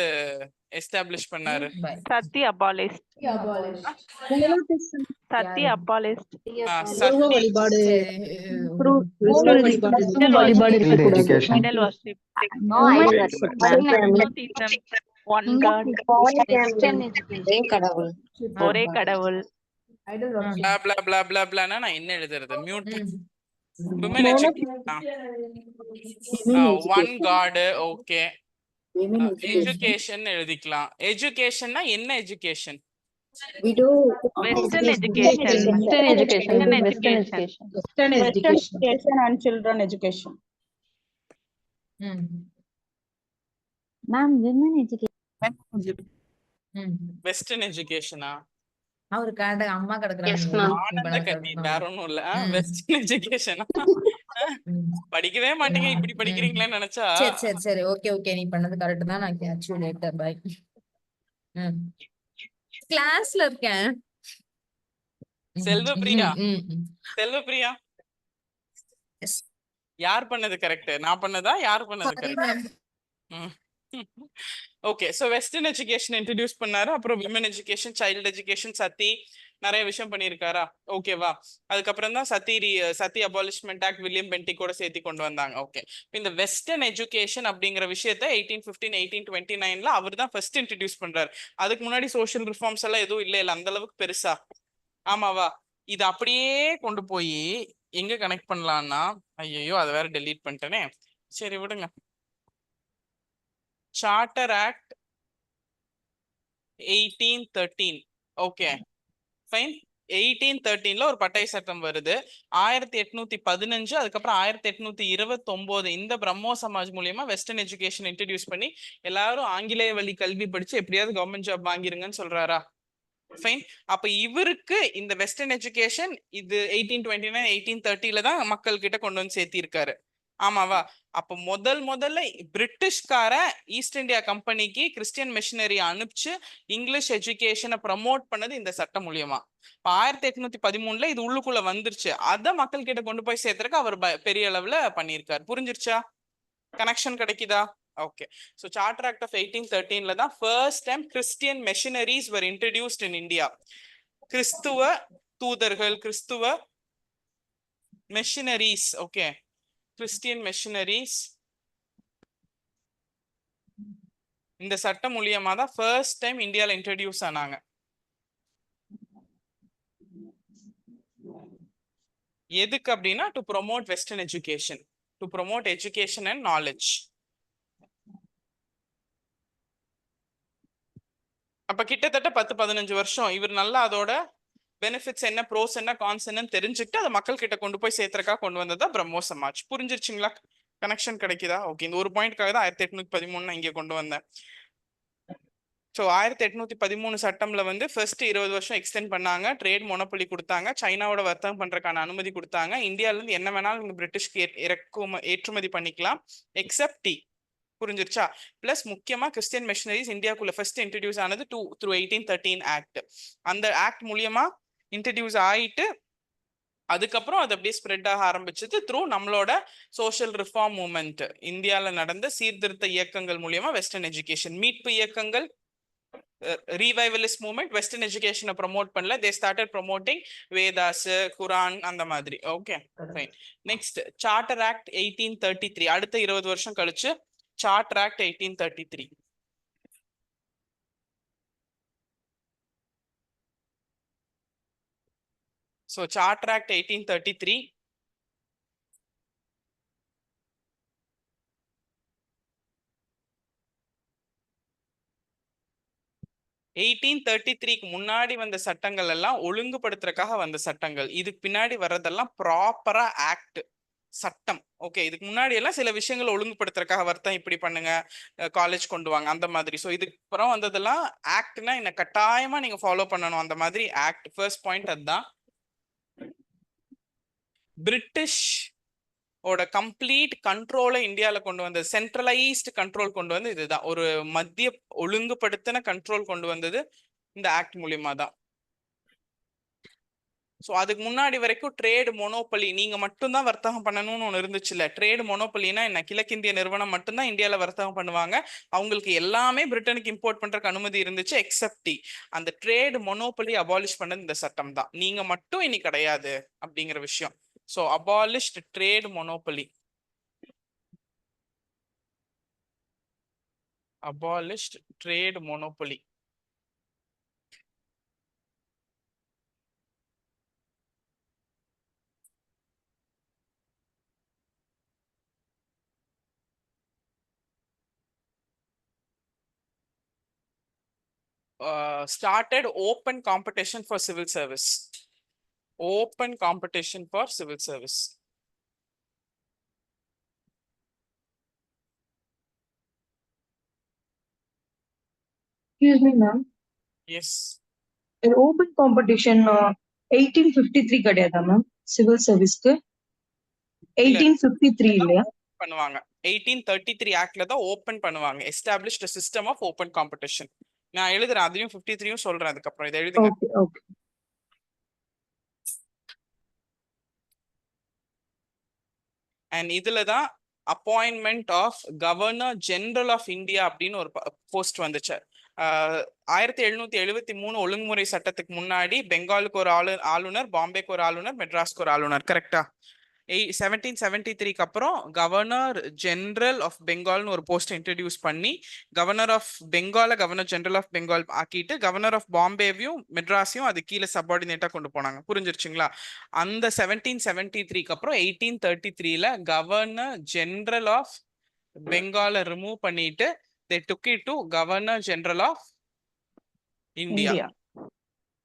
A: எஸ்டாப்ளிஷ் பண்ணாரு?
B: Sati abolished. Sati abolished. Idol worship. One god. ஒரே கடவுள்.
A: நான் என்ன எழுதுறது? Mute. Women education. One god. Okay. Education எழுதிக்கலாம். எஜுகேஷன்னா என்ன education?
B: Western education.
D: Western education.
B: Western
D: Western
B: education.
D: education.
E: Western education and children education.
D: Ma'am, women education.
A: Western எஜுகேஷனா?
C: அவரு அம்மா
D: Yes,
C: கிடக்குறாங்க.
D: ma'am.
A: ஆனந்த கட்டி வேற ஒண்ணும் இல்ல. வெஸ்டர்ன் எஜுகேஷனா? படிக்கவே மாட்டீங்க, இப்படி படிக்கிறீங்களேன்னு நினைச்சா.
C: சரி சரி சரி, ஓகே ஓகே, நீ பண்ணது கரெக்ட் தான். நான் கேட்ச் யூ லேட்டர். பை. கிளாஸ்ல இருக்கேன்.
A: செல்வப்பிரியா.
C: ம், ம்.
A: செல்வப்பிரியா,
C: Yes.
A: யார் பண்ணது கரெக்ட்? நான் பண்ணதா? யார் பண்ணது
C: Sorry,
A: correct?
C: ma'am.
A: Okay. So western education introduce பண்ணாரு, அப்புறம் விமன் எஜுகேஷன், சைல்டு எஜுகேஷன், சத்தி நிறைய விஷயம் பண்ணியிருக்காரா? ஓகேவா? அதுக்கப்புறம் தான் சத்தி அபாலிஷ்மெண்ட் ஆக்ட் வில்லியம் பென்டி கூட சேர்த்து கொண்டு வந்தாங்க. ஓகே. இந்த வெஸ்டர்ன் எஜுகேஷன் அப்படிங்கிற விஷயத்த 1815 1829 அவர் தான் ஃபர்ஸ்ட் இன்ட்ரடியூஸ் பண்றாரு. அதுக்கு முன்னாடி சோஷியல் ரிஃபார்ம்ஸ் எல்லாம் எதுவும் இல்லை அந்த அளவுக்கு பெருசா. ஆமாவா? இது அப்படியே கொண்டு போய் எங்க கனெக்ட் பண்ணலாம்னா, ஐயோ அதை வேற டெலீட் பண்ணிட்டேனே, சரி விடுங்க. Charter act 1813. Okay fine. 1813ல ஒரு பட்டய சட்டம் வருது. 1815, அதுக்கப்புறம் 1829 இந்த பிரம்மோ சமாஜ் மூலியமா வெஸ்டர்ன் எஜுகேஷன் இன்ட்ரடியூஸ் பண்ணி எல்லாரும் ஆங்கிலேய வழி கல்வி படிச்சு எப்படியாவது கவர்மெண்ட் ஜாப் வாங்கிருங்கன்னு சொல்றாரா? ஃபைன். அப்ப இவருக்கு இந்த வெஸ்டர்ன் எஜுகேஷன் இது 1829 1830ல தான் மக்கள் கிட்ட கொண்டு வந்து சேர்த்திருக்காரு. ஆமாவா? அப்ப முதல்ல பிரிட்டிஷ்கார ஈஸ்ட் இந்தியா கம்பெனிக்கு கிறிஸ்டியன் மிஷினரி அனுப்பிச்சு இங்கிலீஷ் எஜுகேஷனை ப்ரமோட் பண்ணது இந்த சட்டம் மூலியமா. 1813ல இது உள்ளுக்குள்ள வந்துருச்சு. அத மக்கள் கிட்ட கொண்டு போய் சேர்த்துறதுக்கு அவர் பெரிய அளவுல பண்ணியிருக்காரு. புரிஞ்சிருச்சா? கனெக்ஷன் கிடைக்குதா? Okay. So charter act of 1813ல தான் first time Christian missionaries were introduced in India. கிறிஸ்துவ தூதர்கள், கிறிஸ்துவ மிஷினரிஸ். ஓகே, கிறிஸ்டியன் மிஷினரிஸ் இந்த சட்டம் மூலியமா தான் ஃபர்ஸ்ட் டைம் இந்தியால இன்ட்ரடியூஸ் ஆனாங்க. எதுக்கு அப்படின்னா to promote western education, to promote education and knowledge. அப்ப கிட்டத்தட்ட 10-15 வருஷம் இவர் நல்லா அதோட பெனிஃபிட்ஸ் என்ன, ப்ரோஸ் என்ன, கான்ஸ் என்னன்னு தெரிஞ்சுக்கிட்டு அதை மக்கள் கிட்ட கொண்டு போய் சேர்த்துறக்கா கொண்டு வந்ததா பிரம்மோ சமாஜ். புரிஞ்சிருச்சுங்களா? கனெக்ஷன் கிடைக்குதா? ஓகே, இந்த ஒரு பாயிண்ட்காக தான் 1813 இங்க கொண்டு வந்தேன். ஸோ 1813 சட்டம்ல வந்து ஃபர்ஸ்ட் 20 வருஷம் எக்ஸ்டெண்ட் பண்ணாங்க, ட்ரேட் மொனோபொலி கொடுத்தாங்க, சைனாவோட வர்த்தகம் பண்றதுக்கான அனுமதி கொடுத்தாங்க, இந்தியால இருந்து என்ன வேணாலும் நீங்க பிரிட்டிஷ்க்கு ஏற்றுமதி பண்ணிக்கலாம் எக்ஸப்ட் டீ. புரிஞ்சிருச்சா? பிளஸ் முக்கியமா கிறிஸ்டியன் மிஷனரிஸ் இந்தியாக்குள்ள ஃபர்ஸ்ட் இன்ட்ரடியூஸ் ஆனது த்ரூ 1813 ஆக்ட். அந்த ஆக்ட் மூலியமா இன்ட்ரடியூஸ் ஆயிட்டு அதுக்கப்புறம் அது அப்படியே ஸ்ப்ரெட் ஆக ஆரம்பிச்சது த்ரூ நம்மளோட சோஷியல் ரிஃபார்ம் மூவ்மெண்ட். இந்தியாவில் நடந்த சீர்திருத்த இயக்கங்கள் மூலியமா வெஸ்டர்ன் எஜுகேஷன், மீட்பு இயக்கங்கள், ரீவைவலிஸ்ட் மூவ்மெண்ட் வெஸ்டர்ன் எஜுகேஷனை ப்ரொமோட் பண்ணல, தே ஸ்டார்டட் ப்ரொமோட்டிங் வேதாஸ், குரான் அந்த மாதிரி. Okay fine. Next charter act 1833. அடுத்த 20 வருஷம் கழிச்சு charter act 1833. So Charter Act 1833 1833க்கு முன்னாடி வந்த சட்டங்கள் எல்லாம் ஒழுங்குபடுத்துறதுக்காக வந்த சட்டங்கள். இதுக்கு பின்னாடி வர்றதெல்லாம் ப்ராப்பரா ஆக்ட், சட்டம். ஓகே, இதுக்கு முன்னாடி எல்லாம் சில விஷயங்கள் ஒழுங்குபடுத்துறதுக்காக வர்த்தம் இப்படி பண்ணுங்க, காலேஜ் கொண்டு வாங்க அந்த மாதிரி. ஸோ இதுக்கு அப்புறம் வந்ததெல்லாம் ஆக்ட்னா என்ன கட்டாயமா நீங்க ஃபாலோ பண்ணணும் அந்த மாதிரி ஆக்ட். ஃபர்ஸ்ட் பாயிண்ட் அதுதான். பிரிட்டிஷ் ஓட கம்ப்ளீட் கண்ட்ரோலை இந்தியாவில கொண்டு வந்தது, சென்ட்ரலைஸ்டு கண்ட்ரோல் கொண்டு வந்து இதுதான், ஒரு மத்திய ஒழுங்குபடுத்தின கண்ட்ரோல் கொண்டு வந்தது இந்த ஆக்ட் மூலியமா தான். ஸோ அதுக்கு முன்னாடி வரைக்கும் ட்ரேடு மொனோபலி, நீங்க மட்டும்தான் வர்த்தகம் பண்ணணும்னு ஒன்று இருந்துச்சு இல்ல. ட்ரேடு மொனோபலினா என்ன? கிழக்கிந்திய நிறுவனம் மட்டும்தான் இந்தியாவில வர்த்தகம் பண்ணுவாங்க, அவங்களுக்கு எல்லாமே பிரிட்டனுக்கு இம்போர்ட் பண்றதுக்கு அனுமதி இருந்துச்சு எக்ஸப்ட் டீ. அந்த ட்ரேடு மொனோபலி அபாலிஷ் பண்ணது இந்த சட்டம் தான். நீங்க மட்டும் இனி கிடையாது அப்படிங்கிற விஷயம். So abolished trade monopoly. Abolished trade monopoly. Started open competition for civil service. Open competition for civil service.
F: Excuse me, ma'am.
A: Yes.
F: An open competition 1853 கிடையாதா மேம் சிவில் சர்வீஸ்க்கு? 1853 இல்லையா?
A: பண்ணுவாங்க 1833 ஆக்ட்ல தான் ஓபன் பண்ணுவாங்க. Established system of open competition. நான் எழுதுறேன், அதையும் 53யும் சொல்றேன் அதுக்கப்புறம். இதை எழுதுங்க.
F: Okay okay.
A: அண்ட் இதுல தான் appointment of governor general of India அப்படின்னு ஒரு போஸ்ட் வந்துச்சு. 1773 ஒழுங்குமுறை சட்டத்துக்கு முன்னாடி பெங்காலுக்கு ஒரு ஆளுநர், பாம்பேக்கு ஒரு ஆளுநர், மெட்ராஸ்க்கு ஒரு ஆளுநர். கரெக்டா? 1773க்கு அப்புறம் கவர்னர் ஜெனரல் ஆஃப் பெங்கால்னு ஒரு போஸ்ட் இன்ட்ரடியூஸ் பண்ணி கவர்னர் ஆஃப் பெங்கால கவர்னர் ஜெனரல் ஆஃப் பெங்கால் ஆக்கிட்டு கவர்னர் ஆஃப் பாம்பேவையும் மெட்ராஸையும் அது கீழே சப்பார்டினேட்டா கொண்டு போனாங்க. புரிஞ்சிருச்சுங்களா? அந்த 1773க்கு அப்புறம் 1833ல கவர்னர் ஜெனரல் ஆஃப் பெங்கால ரிமூவ் பண்ணிட்டு they took it to Governor General of India.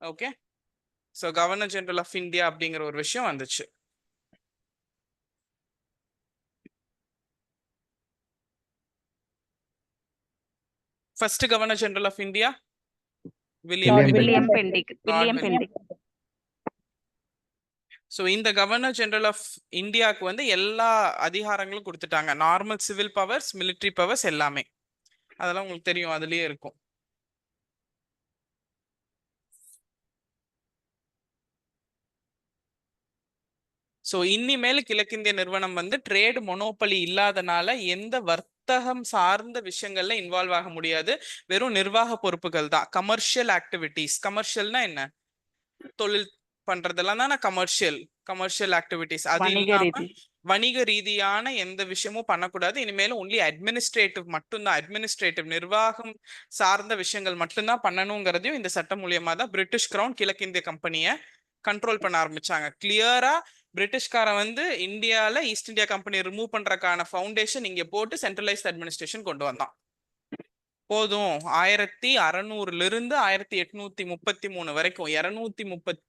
A: Okay, so Governor General of India அப்படிங்கிற ஒரு விஷயம் வந்துச்சு. First Governor General of India
B: William Pendick.
A: So இந்த கவர்னர் ஜெனரல் ஆஃப் இந்தியாவுக்கு வந்து எல்லா அதிகாரங்களும் கொடுத்துட்டாங்க. Normal civil powers, military powers எல்லாமே. அதெல்லாம் உங்களுக்கு தெரியும், அதுலயே இருக்கும். ஸோ இனிமேல் கிழக்கிந்திய நிறுவனம் வந்து ட்ரேடு மொனோபலி இல்லாதனால எந்த வர்த்தகம் சார்ந்த விஷயங்கள்ல இன்வால்வ் ஆக முடியாது. வெறும் நிர்வாக பொறுப்புகள் தான். கமர்ஷியல் ஆக்டிவிட்டிஸ், கமர்ஷியல்னா என்ன? தொழில் பண்றதெல்லாம் தானே கமர்ஷியல் ஆக்டிவிட்டிஸ். அது இல்லாம வணிக ரீதியான எந்த விஷயமும் பண்ணக்கூடாது. இனிமேல் ஒன்லி அட்மினிஸ்ட்ரேட்டிவ் மட்டும்தான், அட்மினிஸ்ட்ரேட்டிவ் நிர்வாகம் சார்ந்த விஷயங்கள் மட்டும்தான் பண்ணணுங்கிறதையும் இந்த சட்டம் மூலியமா தான் பிரிட்டிஷ் கிரவுன் கிழக்கிந்திய கம்பெனியை கண்ட்ரோல் பண்ண ஆரம்பிச்சாங்க. கிளியரா பிரிட்டிஷ்காரன் வந்து இந்தியால ஈஸ்ட் இந்தியா கம்பெனி ரிமூவ் பண்றதுக்கான ஃபவுண்டேஷன் இங்க போட்டு சென்ட்ரலைஸ்ட் அட்மினிஸ்ட்ரேஷன் கொண்டு வந்தான். போதும் 1600ல இருந்து 1833 வரைக்கும் 233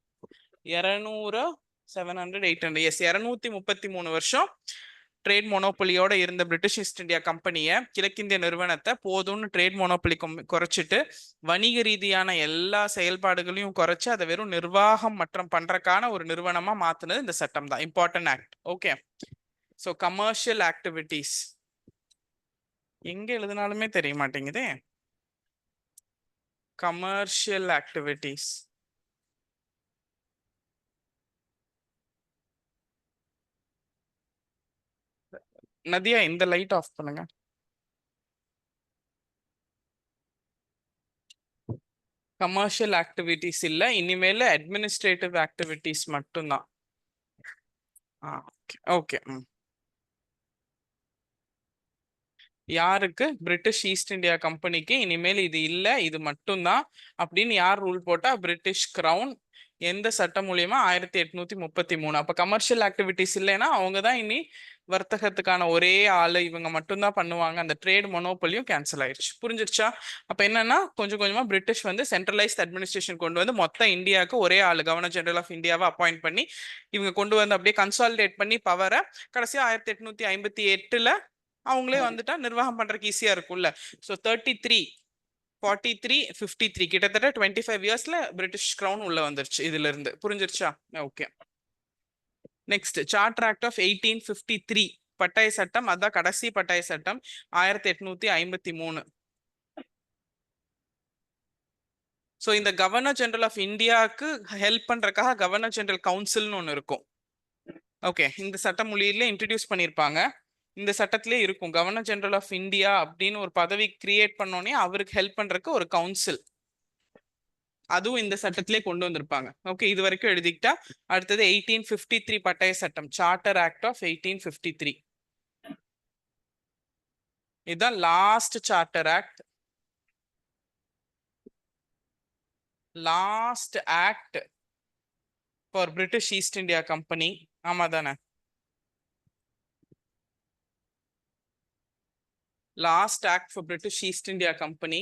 A: வருஷம் ட்ரேட் மொனோபொலியோட இருந்த பிரிட்டிஷ் ஈஸ்ட் இந்தியா கம்பெனியை கிழக்கிந்திய நிறுவனத்தை போதும்னு ட்ரேட் மொனோபொலி குறைச்சிட்டு வணிக ரீதியான எல்லா செயல்பாடுகளையும் குறைச்சு அதை வெறும் நிர்வாகம் மற்றும் பண்றதுக்கான ஒரு நிறுவனமா மாத்துனது இந்த சட்டம் தான். Important act. Okay, so commercial activities எங்க எழுதினாலுமே தெரிய மாட்டேங்குதே. கமர்ஷியல் ஆக்டிவிட்டீஸ் நதியா இந்த லைட் ஆஃப் பண்ணுங்க. கமர்ஷியல் ஆக்டிவிட்டீஸ் இல்ல, இனிமேல் அட்மினிஸ்ட்ரேட்டிவ் ஆக்டிவிட்டீஸ் மட்டும்தான். ஓகே. யாருக்கு? பிரிட்டிஷ் ஈஸ்ட் இந்தியா கம்பெனிக்கு இனிமேல் இது இல்ல, இது மட்டும்தான் அப்படின்னு யார் ரூல் போட்டா? British crown. எந்த சட்டம் மூலியமா? 1833. அப்ப கமர்ஷியல் ஆக்டிவிட்டிஸ் இல்லைன்னா அவங்க தான் இனி வர்த்தகத்துக்கான ஒரே ஆளு, இவங்க மட்டும்தான் பண்ணுவாங்க. அந்த ட்ரேட் மொனோபொலியும் கேன்சல் ஆயிடுச்சு. புரிஞ்சிருச்சா? அப்ப என்னன்னா கொஞ்சம் கொஞ்சமா பிரிட்டிஷ் வந்து சென்ட்ரலைஸ்ட் அட்மினிஸ்ட்ரேஷன் கொண்டு வந்து மொத்த இந்தியாவுக்கு ஒரே ஆளு, கவர்னர் ஜெனரல் ஆஃப் இந்தியாவை அப்பாயிண்ட் பண்ணி இவங்க கொண்டு வந்து அப்படியே கன்சாலிடேட் பண்ணி பவரை கடைசியா 1858 அவங்களே வந்துட்டா நிர்வாகம் பண்றதுக்கு ஈஸியா இருக்கும்ல. ஸோ 33, 43, 53 கிட்டத்தட்ட 25 இயர்ஸ்ல பிரிட்டிஷ் கிரவுன் உள்ள வந்துருச்சு இதுல இருந்து. புரிஞ்சிருச்சா? Okay. Next charter act of 1853 பட்டாய சட்டம். அதான் கடைசி பட்டாய சட்டம் 1853. ஸோ இந்த கவர்னர் ஜெனரல் ஆஃப் இந்தியாவுக்கு ஹெல்ப் பண்றதுக்காக கவர்னர் ஜெனரல் கவுன்சில்னு ஒன்று இருக்கும். ஓகே, இந்த சட்டம் மொழியில இன்ட்ரடியூஸ் பண்ணியிருப்பாங்க. இந்த சட்டத்திலே இருக்கும். கவர்னர் ஜெனரல் ஆஃப் இந்தியா அப்படின்னு ஒரு பதவி கிரியேட் பண்ணோன்னே அவருக்கு ஹெல்ப் பண்றதுக்கு ஒரு கவுன்சில், அதுவும் இந்த சட்டத்திலே கொண்டு வந்திருப்பாங்க. ஓகே, இது வரைக்கும் எழுதிக்கிட்டா. அடுத்தது 1853 பட்டாய சட்டம், சார்ட்டர் ஆக்ட் ஆஃப் 1853. இதுதான் last charter act, last act for British east India company. ஆமா தானே? Last act for British east India company.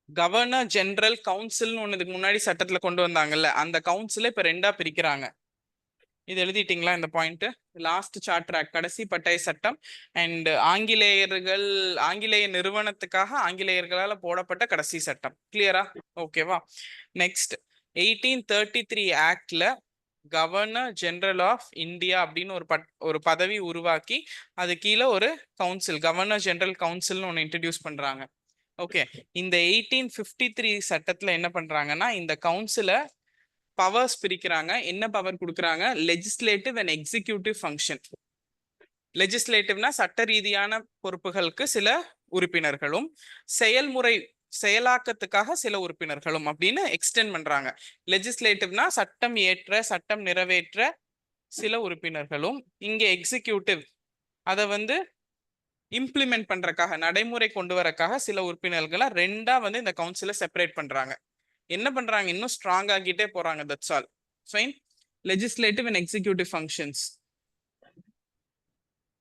A: Governor general கவுன்சில்னு ஒன்று இதுக்கு முன்னாடி சட்டத்துல கொண்டு வந்தாங்கல்ல, அந்த கவுன்சிலை இப்ப 2ஆ பிரிக்கிறாங்க. இது எழுதிட்டீங்களா இந்த பாயிண்ட்? லாஸ்ட் சார்ட்டர் ஆக்ட் கடைசி பட்டாய சட்டம், அண்ட் ஆங்கிலேய நிறுவனத்துக்காக ஆங்கிலேயர்களால போடப்பட்ட கடைசி சட்டம். கிளியரா? ஓகேவா? நெக்ஸ்ட் 1833 ஆக்ட்ல கவர்னர் ஜெனரல் ஆஃப் இந்தியா அப்படின்னு ஒரு பதவி உருவாக்கி அது கீழே ஒரு கவுன்சில், கவர்னர் ஜெனரல் கவுன்சில்னு ஒன்று இன்ட்ரடியூஸ் பண்றாங்க. ஓகே, இந்த 1853 சட்டத்துல என்ன பண்றாங்கன்னா இந்த கவுன்சிலை பவர்ஸ் பிரிக்கிறாங்க. என்ன பவர் கொடுக்குறாங்க? Legislative and executive function. லெஜிஸ்லேட்டிவ்னா சட்ட ரீதியான பொறுப்புகளுக்கு சில உறுப்பினர்களும், செயலாக்கத்துக்காக சில உறுப்பினர்களும் அப்படின்னு எக்ஸ்டெண்ட் பண்றாங்க. லெஜிஸ்லேட்டிவ்னா சட்டம் ஏற்ற, சட்டம் நிறைவேற்ற சில உறுப்பினர்களும், இங்க எக்ஸிக்யூட்டிவ் அதை வந்து இம்ப்ளிமெண்ட் பண்றதுக்காக, நடைமுறை கொண்டு வரக்காக சில உறுப்பினர்களை 2ஆ வந்து இந்த கவுன்சிலை செப்பரேட் பண்றாங்க. என்ன பண்றாங்க? இன்னும் ஸ்ட்ராங் ஆகிட்டே போறாங்க. That's all. Fine. Legislative and executive functions.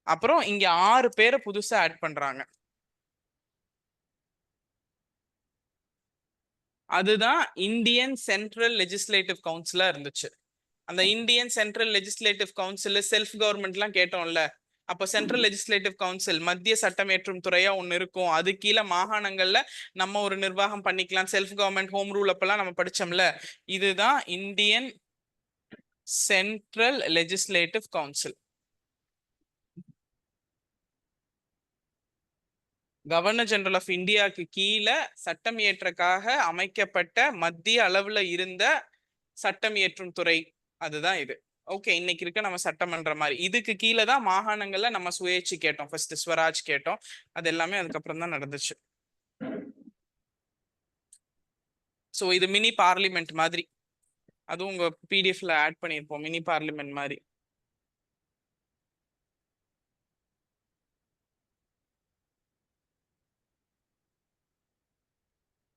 A: அப்புறம் இங்க 6 பேரை புதுசா ஆட் பண்றாங்க. அதுதான் இந்தியன் சென்ட்ரல் லெஜிஸ்லேட்டிவ் கவுன்சிலா இருந்துச்சு. அந்த Indian central legislative council self கவர்மெண்ட்லாம் கேட்டோம்ல, அப்போ சென்ட்ரல் லெஜிஸ்லேட்டிவ் கவுன்சில் மத்திய சட்டமேற்றும் துறையா ஒன்று இருக்கும். அது கீழே மாகாணங்கள்ல நம்ம ஒரு நிர்வாகம் பண்ணிக்கலாம், செல்ஃப் கவர்மெண்ட், ஹோம் ரூல் அப்பெல்லாம் நம்ம படிச்சோம்ல. இதுதான் Indian central legislative council. Governor general of இந்தியாவுக்கு கீழே சட்டம் இயற்றக்காக அமைக்கப்பட்ட மத்திய அளவுல இருந்த சட்டம் இயற்றும் துறை, அதுதான் இது. ஓகே, இன்னைக்கு இருக்க நம்ம சட்டமன்ற மாதிரி இதுக்கு கீழே தான் மாகாணங்கள்ல நம்ம சுயேட்சை கேட்டோம், ஃபர்ஸ்ட் ஸ்வராஜ் கேட்டோம். அது எல்லாமே அதுக்கப்புறம் தான் நடந்துச்சு. ஸோ இது மினி பார்லிமெண்ட் மாதிரி, அதுவும் உங்க பிடிஎஃப்ல ஆட் பண்ணியிருப்போம், மினி பார்லிமெண்ட் மாதிரி.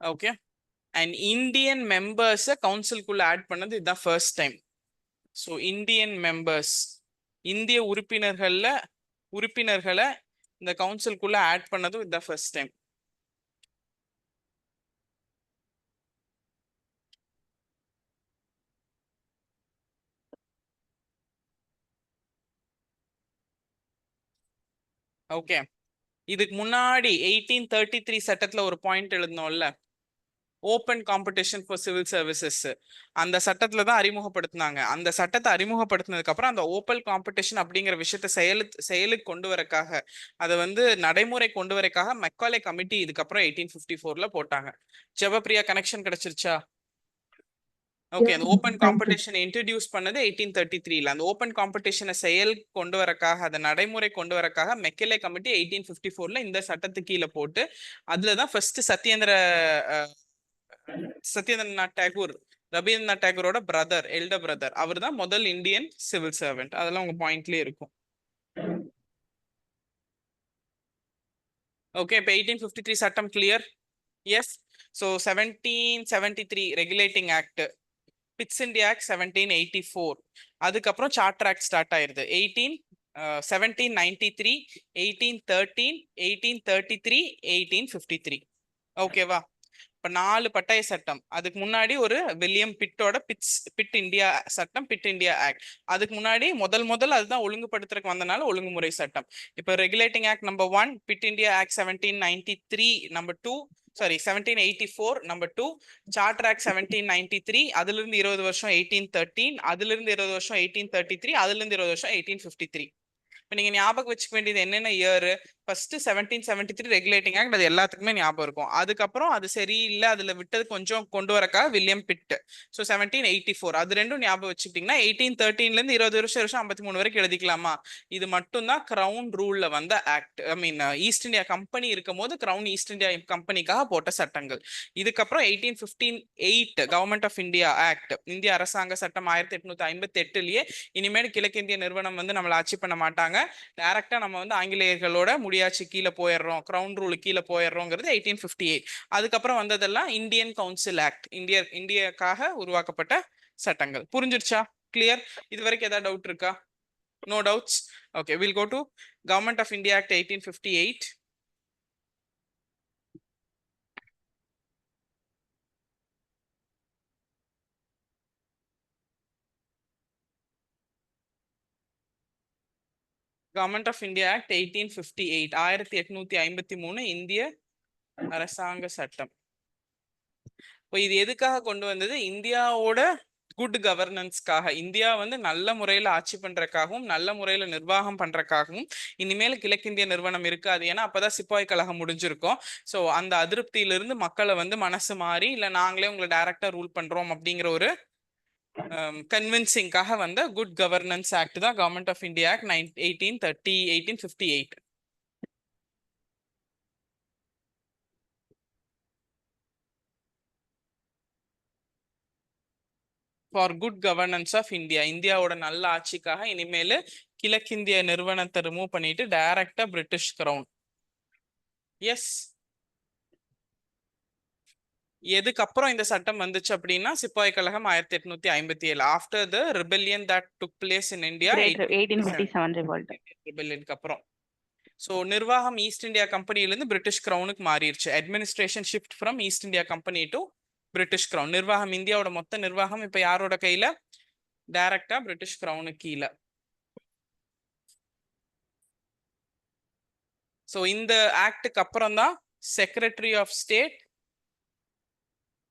A: ஓகே, அண்ட் இந்தியன் மெம்பர்ஸை கவுன்சிலுக்குள்ள ஆட் பண்ணது இதுதான் first time. So Indian members, இந்திய உறுப்பினர்களை இந்த கவுன்சிலுக்குள்ள ஆட் பண்ணதும் இதுதான் ஃபர்ஸ்ட் டைம். ஓகே, இதுக்கு முன்னாடி 1833 சட்டத்துல ஒரு பாயிண்ட் எழுதணும்ல, open competition for civil services. அந்த சட்டத்துல தான் அறிமுகப்படுத்தினாங்க. அந்த சட்டத்தை அறிமுகப்படுத்தினதுக்கு அப்புறம் அந்த ஓப்பன் காம்படிஷன் அப்படிங்கிற விஷயத்த செயலுக்கு கொண்டு வரக்காக, அதை வந்து நடைமுறை கொண்டு வரக்காக மெக்காலே கமிட்டி இதுக்கப்புறம் 1854ல போட்டாங்க. ஜெபப்பிரியா கனெக்ஷன் கிடைச்சிருச்சா? ஓகே, அந்த ஓப்பன் காம்படிஷன் இன்ட்ரடியூஸ் பண்ணது 1833ல. அந்த ஓப்பன் காம்படிஷனை செயல் கொண்டு வரக்காக, அதை நடைமுறை கொண்டு வரக்காக மெக்கலே கமிட்டி 1854ல இந்த சட்டத்துக்கு கீழே போட்டு, அதுலதான் ஃபர்ஸ்ட் சத்யேந்திரநாத் டாகூர், ரவீந்திரநாத் டாகூரோட பிரதர், எல்டர் பிரதர், அவர் தான் முதல் இந்தியன் சிவில் சர்வெண்ட். அதெல்லாம் உங்க பாயிண்ட்லயே இருக்கும். ஓகே, இப்போ 1853 சட்டம் clear? Yes. So 1773 regulating act, Pitt's India act 1784, அதுக்கப்புறம் சார்ட்டர் ஆக்ட் ஸ்டார்ட் ஆயிருது 1793, 1813, 1833, 1853. ஓகேவா? இப்ப 4 பட்டய சட்டம். அதுக்கு முன்னாடி ஒரு வில்லியம் பிட்டோட பிட் இந்தியா சட்டம், பிட் இந்தியா ஆக்ட். அதுக்கு முன்னாடி முதல் அதுதான் ஒழுங்குபடுத்துறதுக்கு வந்தனால ஒழுங்குமுறை சட்டம். இப்ப regulating act number 1 fit India act 1793 number 2, sorry 1784 number 2, charter act 1793, அதுல இருந்து 20 வருஷம் 1813, அதுல இருந்து 20 வருஷம் 1833, அதுல இருந்து 20 வருஷம் 1853. இப்ப நீங்க ஞாபகம் வச்சுக்க வேண்டியது என்னென்ன இயர்? ஃபர்ஸ்ட் 1773 ரெகுலேட்டிங் ஆக்ட், அது எல்லாத்துக்குமே ஞாபகம் இருக்கும். அதுக்கப்புறம் அது சரியில்லை, அதுல விட்டது கொஞ்சம் கொண்டு வரக்கா வில்லியம் பிட். ஸோ 1784, அது ரெண்டும் ஞாபகம் வச்சுக்கிட்டீங்கன்னா 1813ல இருந்து 20 வருஷம் 53 வரைக்கும் எழுதிக்கலாமா? இது மட்டும் தான் கிரவுன் ரூல்ல வந்த ஆக்ட். ஐ மீன் ஈஸ்ட் இந்தியா கம்பெனி இருக்கும் போது கிரவுன் ஈஸ்ட் இந்தியா கம்பெனிக்காக போட்ட சட்டங்கள். இதுக்கப்புறம் 1858 கவர்மெண்ட் ஆஃப் இந்தியா ஆக்ட், இந்திய அரசாங்க சட்டம் 1858லயே இனிமேல் கிழக்கிந்திய நிறுவனம் வந்து நம்மளை ஆட்சி பண்ண மாட்டாங்க, டைரக்டா நம்ம வந்து ஆங்கிலேயர்களோட முடியாட்சி கீழே போயிடுறோம், கிரவுன் ரூல் கீழே போயிடுறோங்கிறது 1858. அதுக்கப்புறம் வந்ததெல்லாம் இந்தியன் கவுன்சில் ஆக்ட், இந்தியாக்காக உருவாக்கப்பட்ட சட்டங்கள். புரிஞ்சிருச்சா? கிளியர்? இது வரைக்கும் ஏதாவது டவுட் இருக்கா? No doubts. Okay, will go to government of India act 1858. Government of India act 1858, 1853 இந்திய அரசாங்க சட்டம். இப்போ இது எதுக்காக கொண்டு வந்தது? இந்தியாவோட குட் கவர்னன்ஸ்க்காக, இந்தியா வந்து நல்ல முறையில ஆட்சி பண்றதுக்காகவும் நல்ல முறையில நிர்வாகம் பண்றதுக்காகவும் இனிமேல் கிழக்கிந்திய நிறுவனம் இருக்காது. ஏன்னா அப்பதான் சிப்பாய் கழகம் முடிஞ்சிருக்கும். ஸோ அந்த அதிருப்தியிலிருந்து மக்களை வந்து மனசு மாறி, இல்ல நாங்களே உங்களை டைரக்டா ரூல் பண்றோம் அப்படிங்கிற ஒரு கன்வின்சிங்காக வந்த குட் கவர்னன்ஸ் ஆக்ட் தான் government of India act 1858. For good governance of India, இந்தியாவோட நல்ல ஆட்சிக்காக இனிமேல் கிழக்கிந்திய நிறுவனத்தை ரிமூவ் பண்ணிட்டு டைரக்டா பிரிட்டிஷ் கிரவுன். எஸ். எதுக்கப்புறம் இந்த சட்டம் வந்துச்சு அப்படின்னா சிப்பாய் கழகம் 1857, after the rebellion that took place in India
B: 1857 revolt.
A: ரிபெல்லியனுக்கு அப்புறம். ஸோ நிர்வாகம் ஈஸ்ட் இந்தியா கம்பெனியிலிருந்து பிரிட்டிஷ் கிரவுனுக்கு மாறிடுச்சு. Administration shift from east India company to British crown. நிர்வாகம், இந்தியாவோட மொத்த நிர்வாகம் இப்ப யாரோட கையில? டைரக்டா பிரிட்டிஷ் கிரவுனுக்கு கீழே. ஸோ இந்த ஆக்டுக்கு அப்புறம் தான் secretary of state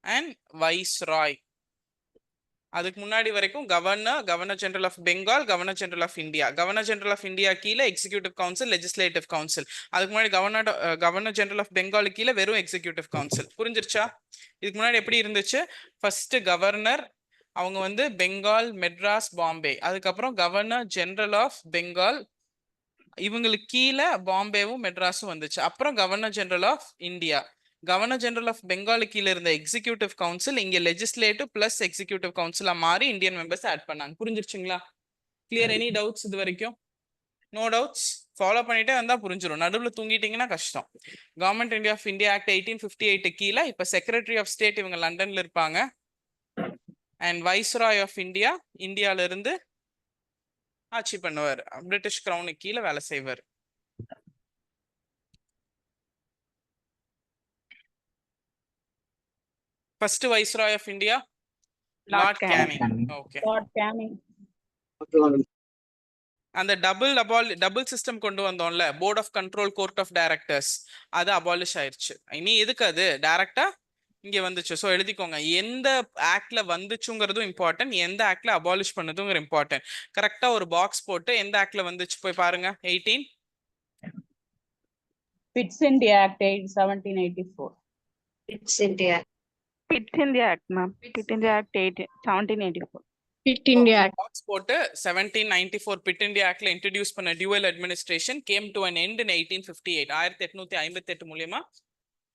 A: and viceroy. அதுக்கு முன்னாடி வரைக்கும் governor general of Bengal, governor general of India. Governor general of India கீழே எக்ஸிக்யூட்டிவ் கவுன்சில், லெஜிஸ்லேட்டிவ் கவுன்சில். அதுக்கு முன்னாடி கவர்னர் ஜெனரல் ஆஃப் பெங்கால் கீழே வெறும் எக்ஸிக்யூட்டிவ் கவுன்சில். புரிஞ்சிருச்சா? இதுக்கு முன்னாடி எப்படி இருந்துச்சு? ஃபர்ஸ்ட் கவர்னர், அவங்க வந்து பெங்கால், மெட்ராஸ், பாம்பே. அதுக்கப்புறம் கவர்னர் ஜெனரல் ஆஃப் பெங்கால், இவங்களுக்கு கீழே பாம்பேவும் மெட்ராஸும் வந்துச்சு. அப்புறம் governor general of India. Governor general of Bengal கீழே இருந்த எக்ஸிக்யூட்டிவ் கவுன்சில் இங்க லெஜிஸ்லேட்டிவ் பிளஸ் எக்ஸிக்யூட்டிவ் கவுன்சிலா மாறி இந்தியன் மெம்பர்ஸ் ஆட் பண்ணாங்க. புரிஞ்சிருச்சுங்களா? கிளியர்? எனி டவுட்ஸ் இது வரைக்கும்? No doubts. ஃபாலோ பண்ணிட்டே வந்தா புரிஞ்சிடும். நடுவில் தூங்கிட்டீங்கன்னா கஷ்டம். Government India of India act 1858 கீழே இப்ப செக்ரட்டரி ஆஃப் ஸ்டேட் இவங்க லண்டன்ல இருப்பாங்க. அண்ட் வைஸ்ராய் ஆஃப் இந்தியா இந்தியால இருந்து ஆட்சி பண்ணுவார், பிரிட்டிஷ் கிரவுனுக்கு கீழே வேலை செய்வார். First viceroy of India Lord Canning. Okay.
E: Lord Canning.
A: அந்த டபுள் சிஸ்டம் கொண்டு வந்தோம்ல, board of control, court of directors, அது அபாலிஷ் ஆயிருச்சு. இனி எதுக்கு அது டைரக்டா இங்க வந்துச்சு. ஸோ எழுதிக்கோங்க, எந்த ஆக்ட்ல வந்துச்சுங்கிறதும் இம்பார்ட்டன்ட், எந்த ஆக்ட்ல அபாலிஷ் பண்ணதுங்கிற இம்பார்ட்டன்ட். கரெக்டா ஒரு பாக்ஸ் போட்டு எந்த ஆக்ட்ல வந்துச்சு போய் பாருங்க. 18
E: Fits India Act 1784.
B: Fits India Act, ma'am. Fit India Act 1784.
E: Fit India Act.
A: Box போட்டு 1794 பிட் இந்தியா ஆக்ட்ல இன்ட்ரடியூஸ் பண்ண dual administration came to an end in 1858. 1858 மூலமா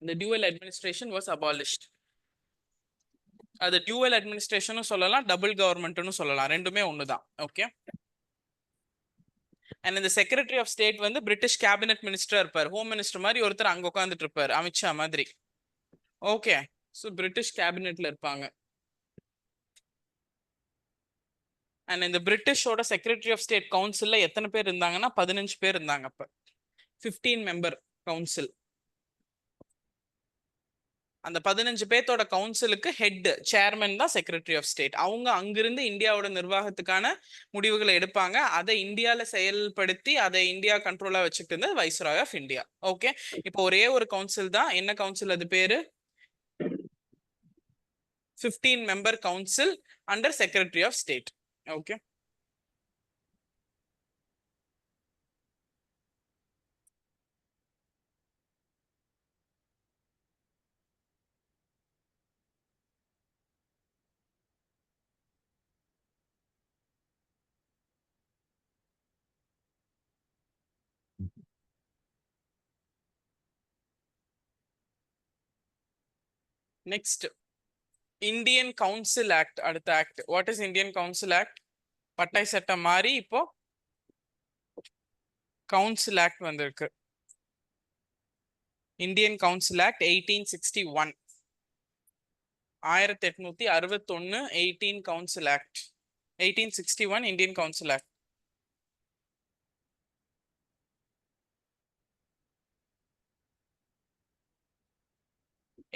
A: the dual administration was abolished. அது டியூவல் அட்மினிஸ்ட்ரேஷனும் சொல்லலாம், டபுள் கவர்மெண்ட்னு சொல்லலாம், ரெண்டுமே ஒண்ணுதான். Okay. And இந்த secretary of state வந்து பிரிட்டிஷ் கேபினெட் மினிஸ்டரா இருப்பார். ஹோம் மினிஸ்டர் மாதிரி ஒருத்தர் அங்க உட்காந்துட்டு இருப்பார், அமித்ஷா மாதிரி. ஓகே. ஸோ பிரிட்டிஷ் கேபினெட்ல இருப்பாங்க. அண்ட் இந்த பிரிட்டிஷோட செக்ரட்டரி ஆஃப் ஸ்டேட் கவுன்சில்ல எத்தனை பேர் இருந்தாங்கன்னா 15 பேர் இருந்தாங்க. அப்ப 15 மெம்பர் கவுன்சில். அந்த 15 பேர்த்தோட கவுன்சிலுக்கு ஹெட் சேர்மன் தான் செக்ரட்டரி ஆஃப் ஸ்டேட். அவங்க அங்கிருந்து இந்தியாவோட நிர்வாகத்துக்கான முடிவுகளை எடுப்பாங்க. அதை இந்தியால செயல்படுத்தி அதை இந்தியா கண்ட்ரோலா வச்சுட்டு இருந்த வைஸ்ராய் ஆஃப் இந்தியா. ஓகே. இப்போ ஒரே ஒரு கவுன்சில் தான். என்ன கவுன்சில் அது பேரு? 15 member council under secretary of state. Okay. Next Indian council act. அடுத்த act. What is Indian council act? பட்டாய் சட்டம் மாதிரி இப்போ கவுன்சில் ஆக்ட் வந்திருக்கு. Indian council act 1861. 1861 18 council act. 1861 Indian council act.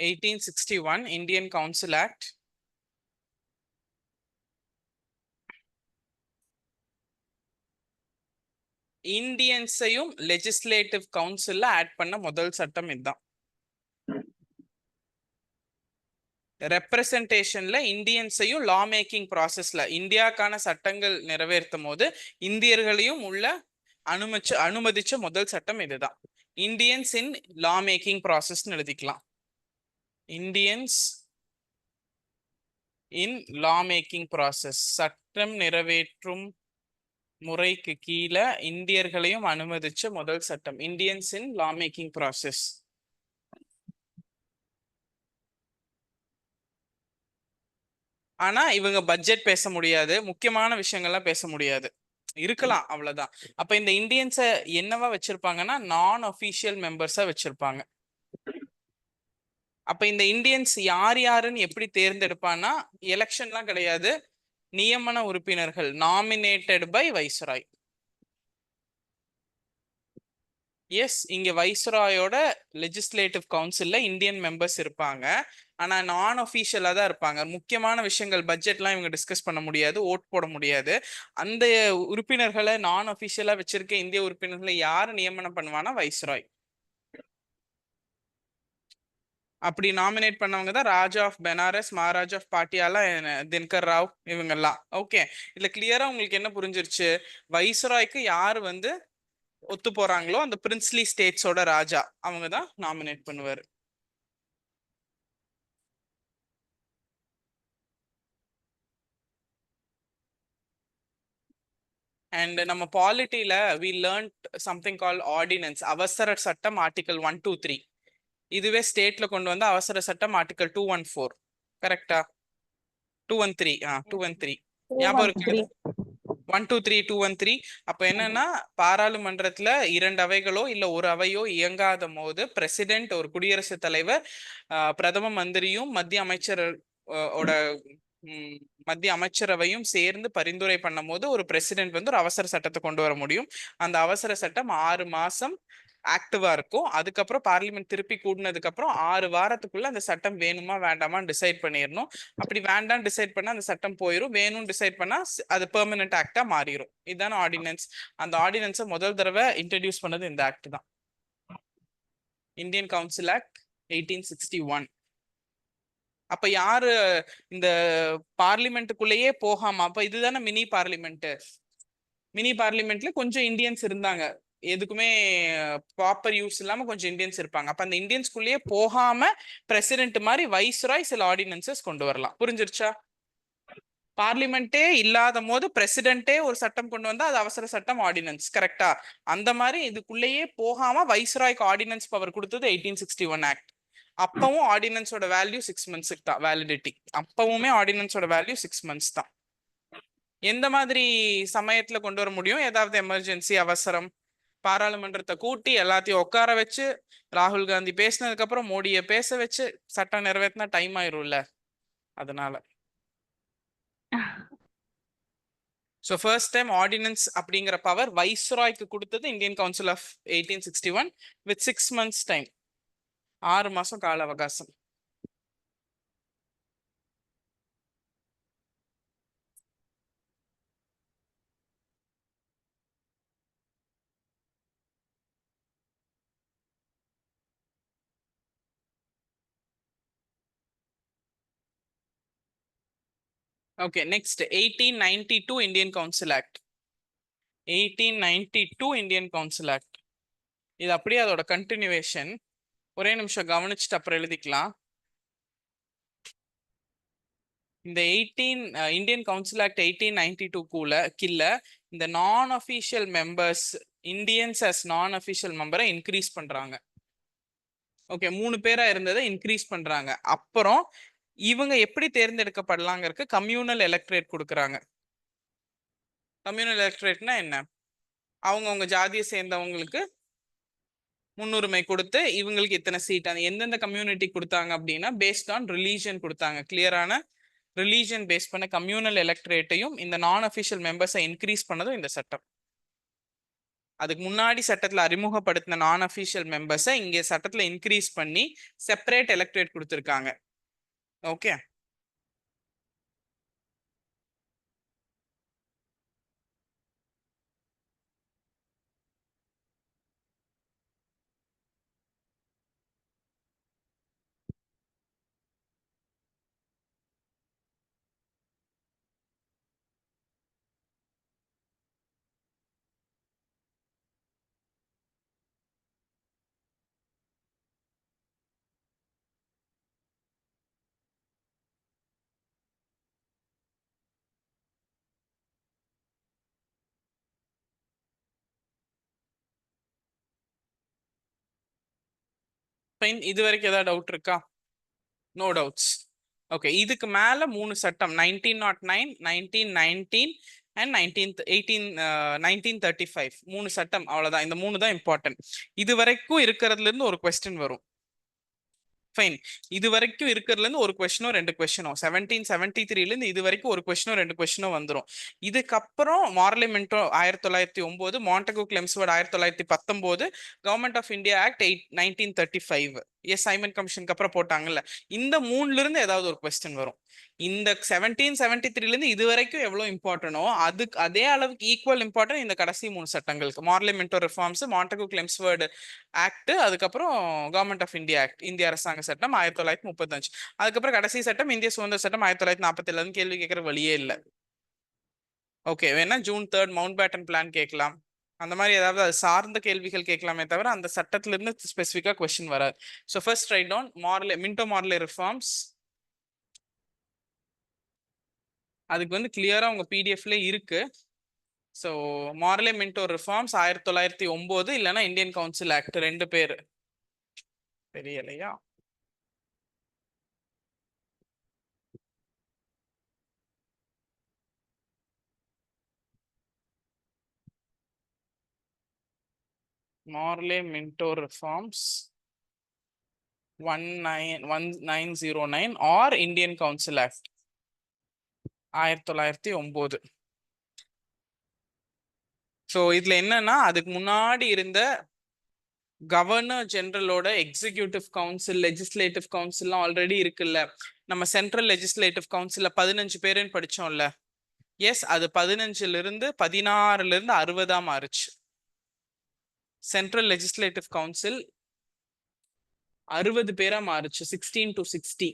A: Indian Council Act. இந்தியன்ஸையும் legislative கவுன்சில்ல add பண்ண முதல் சட்டம் இதுதான். ரெப்ரசன்டேஷன்ல இந்தியன்ஸையும் லா மேக்கிங் ப்ராசஸ்ல இந்தியாக்கான சட்டங்கள் நிறைவேற்றும் போது இந்தியர்களையும் உள்ள அனுமதிச்ச முதல் சட்டம் இதுதான். Indians in law making process எழுதிக்கலாம். Indians in law making process, சட்டம் நிறைவேற்றும் முறைக்கு கீழே இந்தியர்களையும் அனுமதிச்ச முதல் சட்டம் Indians in law making process. ஆனா இவங்க பட்ஜெட் பேச முடியாது, முக்கியமான விஷயங்கள்லாம் பேச முடியாது, இருக்கலாம், அவ்வளவுதான். அப்ப இந்த இந்தியன்ஸை என்னவா வச்சிருப்பாங்கன்னா நான் அஃபீஷியல் மெம்பர்ஸா வச்சிருப்பாங்க. அப்ப இந்த இந்தியன்ஸ் யார் யாருன்னு எப்படி தேர்ந்தெடுப்பான்னா எலெக்ஷன்லாம் கிடையாது, நியமன உறுப்பினர்கள், நாமினேட்டட் பை வைஸ்ராய். எஸ், இங்க வைஸ்ராயோட லெஜிஸ்லேட்டிவ் கவுன்சில்ல இந்தியன் மெம்பர்ஸ் இருப்பாங்க. ஆனா நான் அஃபீஷியலா தான் இருப்பாங்க. முக்கியமான விஷயங்கள் பட்ஜெட்லாம் இவங்க டிஸ்கஸ் பண்ண முடியாது, ஓட் போட முடியாது. அந்த உறுப்பினர்களை நான் அஃபீஷியலா வச்சிருக்க இந்திய உறுப்பினர்களை யார் நியமனம் பண்ணுவானா வைஸ்ராய். அப்படி நாமினேட் பண்ணவங்க தான் ராஜா ஆஃப் பெனாரஸ், மகாராஜா ஆஃப் பாட்டியாலா, தினகர் ராவ் இவங்கெல்லாம். ஓகே. இதுல கிளியரா உங்களுக்கு என்ன புரிஞ்சிருச்சு? வைஸ்ராய்க்கு யார் வந்து ஒத்து போறாங்களோ அந்த பிரின்ஸ்லி ஸ்டேட்ஸோட ராஜா அவங்க தான் நாமினேட் பண்ணுவாரு. அண்ட் நம்ம பாலிட்டியில we learned something called ordinance, அவசர சட்டம் ஆர்டிகல் 123. இதுவே ஸ்டேட்ல கொண்டு வந்த அவசர சட்டம் ஆர்டிகல் 214. கரெக்டா? 213. 213 ஞாபகம் இருக்கு? 123 213. அப்ப என்னன்னா பாராளுமன்றத்துல 2 அவைகளோ இல்ல ஒரு அவையோ இயங்காத போது பிரசிடென்ட், ஒரு குடியரசுத் தலைவர், பிரதம மந்திரியும் மத்திய அமைச்சரவையும் சேர்ந்து பரிந்துரை பண்ணும் போது ஒரு பிரசிடென்ட் வந்து ஒரு அவசர சட்டத்தை கொண்டு வர முடியும். அந்த அவசர சட்டம் 6 மாசம் ஆக்டிவா இருக்கும். அதுக்கப்புறம் பார்லிமெண்ட் திருப்பி கூடினதுக்கு அப்புறம் 6 வாரத்துக்குள்ள அந்த சட்டம் வேணுமா வேண்டாமான்னு டிசைட் பண்ணிடணும். அப்படி வேண்டாம் டிசைட் பண்ணா அந்த சட்டம் போயிடும். வேணும்னு டிசைட் பண்ணா அது பெர்மனன்ட் ஆக்டா மாறிடும். இதுதான் ஆர்டினன்ஸ். அந்த ஆர்டினன்ஸை முதல் தடவை இன்ட்ரடியூஸ் பண்ணது இந்த ஆக்ட் தான். Indian council act 1861. அப்ப யாரு இந்த பார்லிமெண்ட்டுக்குள்ளேயே போகாம, அப்ப இதுதானே மினி பார்லிமெண்ட். மினி பார்லிமெண்ட்ல கொஞ்சம் இந்தியன்ஸ் இருந்தாங்க, எதுக்குமே ப்ராப்பர் யூஸ் இல்லாம கொஞ்சம் இந்தியன்ஸ் இருப்பாங்க. அப்ப அந்த இந்தியன்ஸ்குள்ளேயே போகாம பிரசிடென்ட் மாதிரி வைஸ்ராய் சில ஆர்டினன்சஸ் கொண்டு வரலாம். புரிஞ்சிருச்சா? பார்லிமெண்டே இல்லாத போது பிரசிடென்ட்டே ஒரு சட்டம் கொண்டு வந்தா அது அவசர சட்டம், ஆர்டினன்ஸ். கரெக்டா? அந்த மாதிரி இதுக்குள்ளேயே போகாம வைஸ்ராய்க்கு ஆர்டினன்ஸ் பவர் கொடுத்தது 1861 ஆக்ட். அப்பவும் ஆர்டினன்ஸோட வேல்யூ 6 மந்த்ஸ்க்கு தான் வேலிடிட்டி. அப்பவுமே ஆர்டினன்ஸோட வேல்யூ 6 மந்த்ஸ் தான். எந்த மாதிரி சமயத்துல கொண்டு வர முடியும்? ஏதாவது எமர்ஜென்சி, அவசரம், பாராளுமன்றத்தை கூட்டி எல்லாத்தையும் உட்கார வச்சு ராகுல் காந்தி பேசினதுக்கு அப்புறம் மோடியை பேச வச்சு சட்டம் நிறைவேற்றினா டைம் ஆயிரும்ல, அதனால. ஸோ ஃபர்ஸ்ட் டைம் ஆர்டினன்ஸ் அப்படிங்கிற பவர் வைஸ்ராய்க்கு கொடுத்தது Indian council of 1861 with 6 months time. 6 மாசம் கால அவகாசம். Okay, next 1892 Indian council act. 1892 Indian council act. இது அப்படியே அதோட கண்டினியூவேஷன். ஒரே நிமிஷம் கவனிச்சுட்டு அப்புறம் எழுதிக்கலாம். இந்த இந்தியன் கவுன்சில் ஆக்ட் 1892 கீழ இந்த நான் அஃபீஷியல் மெம்பர்ஸ், இந்தியன்ஸ் அஸ் நான் அஃபீஷியல் மெம்பரை இன்க்ரீஸ் பண்றாங்க. ஓகே, 3 பேரா இருந்ததை இன்க்ரீஸ் பண்றாங்க. அப்புறம் இவங்க எப்படி தேர்ந்தெடுக்கப்படலாங்கிறதுக்கு கம்யூனல் எலக்ட்ரேட் கொடுக்குறாங்க. கம்யூனல் எலக்ட்ரேட்னா என்ன? அவங்கவுங்க ஜாதியை சேர்ந்தவங்களுக்கு முன்னுரிமை கொடுத்து இவங்களுக்கு இத்தனை சீட். அந்த எந்தெந்த கம்யூனிட்டி கொடுத்தாங்க அப்படின்னா பேஸ்ட் ஆன் ரிலீஜன் கொடுத்தாங்க. கிளியரான ரிலீஜன் பேஸ் பண்ண கம்யூனல் எலக்ட்ரேட்டையும் இந்த நான் அஃபிஷியல் மெம்பர்ஸை இன்க்ரீஸ் பண்ணதும் இந்த சட்டம். அதுக்கு முன்னாடி சட்டத்துல அறிமுகப்படுத்தின நான் அஃபிஷியல் மெம்பர்ஸை இங்கே சட்டத்துல இன்க்ரீஸ் பண்ணி செப்பரேட் எலக்ட்ரேட் கொடுத்துருக்காங்க. ஓகே, இது வரைக்கும் ஏதாவது டவுட் இருக்கா? No doubts. ஓகே, இதுக்கு மேல 3 சட்டம் 1909, 1919 அண்ட் 1935 3 சட்டம். அவ்வளவுதான். இந்த 3 தான் இம்பார்ட்டன்ட். இது வரைக்கும் இருக்கிறதுல இருந்து ஒரு கொஸ்டின் வரும். ஃபைன், இது வரைக்கும் இருக்கிறதுல இருந்து ஒரு கொஸ்டினோ 2 கொஸ்டினோ 1773 இருந்து இது வரைக்கும் ஒரு கொஸ்டினோ 2 கொஸ்டினோ வந்துடும். இதுக்கப்புறம் மார்லிமெண்டோ 1909, Montagu Chelmsford 1919, government of India act 1935, Simon கமிஷனுக்கு அப்புறம் போட்டாங்கல்ல. இந்த 3ல இருந்து ஏதாவது ஒரு கொஸ்டின் வரும். இந்த 1773 இருந்து இது வரைக்கும் எவ்வளவு இம்பார்ட்டனோ அதுக்கு அதே அளவுக்கு ஈக்குவல் இம்பார்ட்டன் இந்த கடைசி 3 சட்டங்களுக்கு. மார்லிமெண்டோ ரிஃபார்ம்ஸ், மாண்டகு கிளெம்ஸ்வர்ட் ஆக்ட், அதுக்கப்புறம் கவர்மெண்ட் ஆஃப் இந்தியா ஆக்ட், இந்திய அரசாங்க சட்டம் 1935. அதுக்கப்புறம் கடைசி சட்டம் இந்திய சுதந்திர சட்டம் 1947. கேள்வி கேட்கற வழியே இல்லை. ஓகே, வேணா ஜூன் 3 மவுண்ட் பேட்டன் பிளான் கேட்கலாம். அந்த மாதிரி ஏதாவது அது சார்ந்த கேள்விகள் கேட்கலாமே தவிர அந்த சட்டத்துல இருந்து ஸ்பெசிஃபிக்கா கொஸ்டின் வராது. So first write down Minto Morley reforms. அதுக்கு வந்து கிளியரா உங்க பிடிஎஃப்ல இருக்கு. ஸோ மார்லே மின்டோ ரிஃபார்ம்ஸ் 1909, இல்லைன்னா இந்தியன் கவுன்சில் ஆக்ட், 2 பேர் தெரியலையா? Morley Minto reforms 1909 or Indian council act 1909. So இதுல என்னன்னா அதுக்கு முன்னாடி இருந்த கவர்னர் ஜெனரலோட எக்ஸிக்யூட்டிவ் கவுன்சில், லெஜிஸ்லேட்டிவ் கவுன்சில்லாம் ஆல்ரெடி இருக்குல்ல. நம்ம சென்ட்ரல் லெஜிஸ்லேட்டிவ் கவுன்சில்ல 15 பேருன்னு படிச்சோம்ல. எஸ், அது 15ல இருந்து 16ல இருந்து 60 மாறுச்சு. சென்ட்ரல் லெஜிஸ்லேட்டிவ் கவுன்சில் 60 பேரா மாறுச்சு. 16 to 60.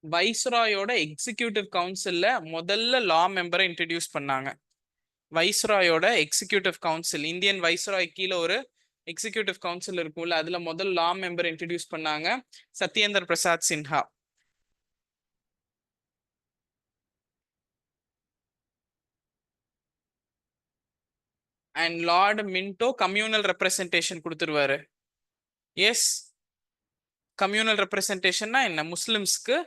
A: வைஸ்ராயோட எக்ஸிக்யூட்டிவ் கவுன்சில்ல முதல்ல லா மெம்பரை இன்ட்ரடியூஸ் பண்ணாங்க. வைஸ்ராயோட எக்ஸிக்யூட்டிவ் கவுன்சில், இந்தியன் வைஸ்ராய் கீழே ஒரு எக்ஸிக்யூட்டிவ் கவுன்சில் இருக்கும்ல, அதுல முதல் லா மெம்பர் இன்ட்ரடியூஸ் பண்ணாங்க Satyendra Prasad Sinha. And Lord Minto communal representation கொடுத்துருவாரு. எஸ், கம்யூனல் ரெப்ரசன்டேஷன்னா என்ன? முஸ்லிம்ஸ்க்கு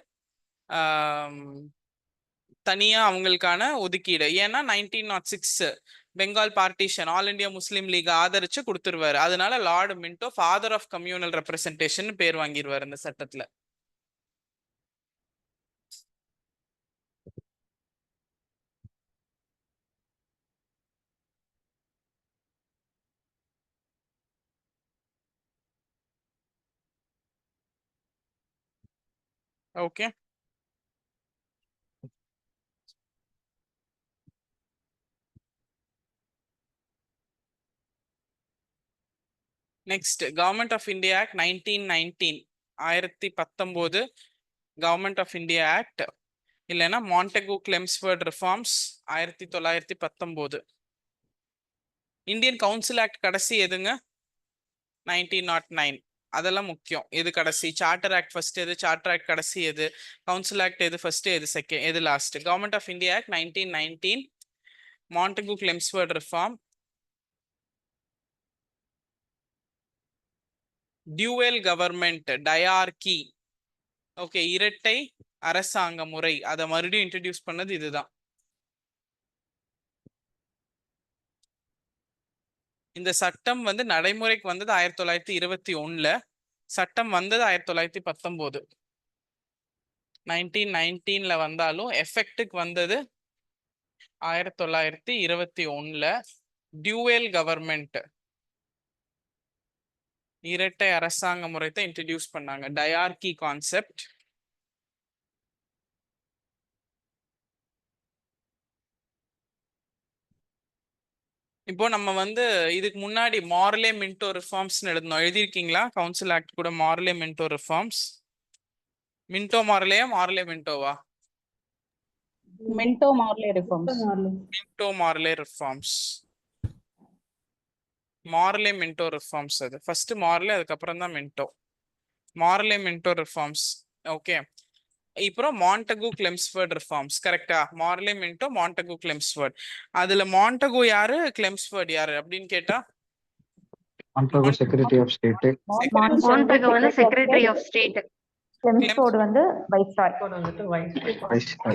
A: தனியா அவங்களுக்கான ஒதுக்கீடு. ஏன்னா 1906 Bengal partition all India Muslim league ஆதரிச்சு கொடுத்துருவாரு. அதனால Lord Minto father of communal representation பேர் வாங்கிடுவாரு இந்த சட்டத்துல. Okay, next government of India act 1919, 1919 government of India act, இல்லைன்னா Montagu Chelmsford reforms 1919. Indian council act கடைசி எதுங்க? 1909. அதெல்லாம் முக்கியம். எது கடைசி? சார்ட்டர் ஆக்ட் ஃபர்ஸ்ட் எது, சார்ட்டர் ஆக்ட் கடைசி எது, கவுன்சில் ஆக்ட் எது ஃபர்ஸ்ட், எது செகண்ட், எது last? Government of India act 1919, Montagu Chelmsford reform, dual government, dyarchy. Okay, இரட்டை அரசாங்க முறை, அதை மறுபடியும் இன்ட்ரடியூஸ் பண்ணது இதுதான். இந்த சட்டம் வந்து நடைமுறைக்கு வந்தது 1921. சட்டம் வந்தது 1919. 1919ல வந்தாலும் எஃபெக்டுக்கு வந்தது 1921. டியூவல் கவர்மெண்ட், இரட்டை அரசாங்க முறையை இன்ட்ரடியூஸ் பண்ணாங்க. Dyarchy concept. இப்போ நம்ம வந்து இதுக்கு முன்னாடி மார்லே மின்டோ ரிஃபார்ம்ஸ் எழுதணும். எழுதியிருக்கீங்களா? கவுன்சில் ஆக்ட் கூட மார்லே மின்டோ ரிஃபார்ம்ஸ். மின்டோ மார்லேயா மார்லே மின்டோவா?
E: Minto Morley reforms.
A: Minto Morley reforms. Morley Minto reforms. அது ஃபர்ஸ்ட் மார்லே, அதுக்கப்புறம் தான் Minto. Morley Minto reforms. Okay, இப்போ மாண்டெகு கிளெம்ஸ்ஃபோர்ட் ரிஃபார்ம்ஸ். கரெக்டா? Morley Minto, Montagu Chelmsford. அதுல மாண்டெகு யாரு, கிளெம்ஸ்ஃபோர்ட் யாரு அப்படின்னு கேட்டா,
G: Montagu secretary of state.
D: Montagu வந்து செக்ரட்டரி ஆஃப் ஸ்டேட். கிளெம்ஸ்ஃபோர்ட் வந்து வைஸ்ராய்.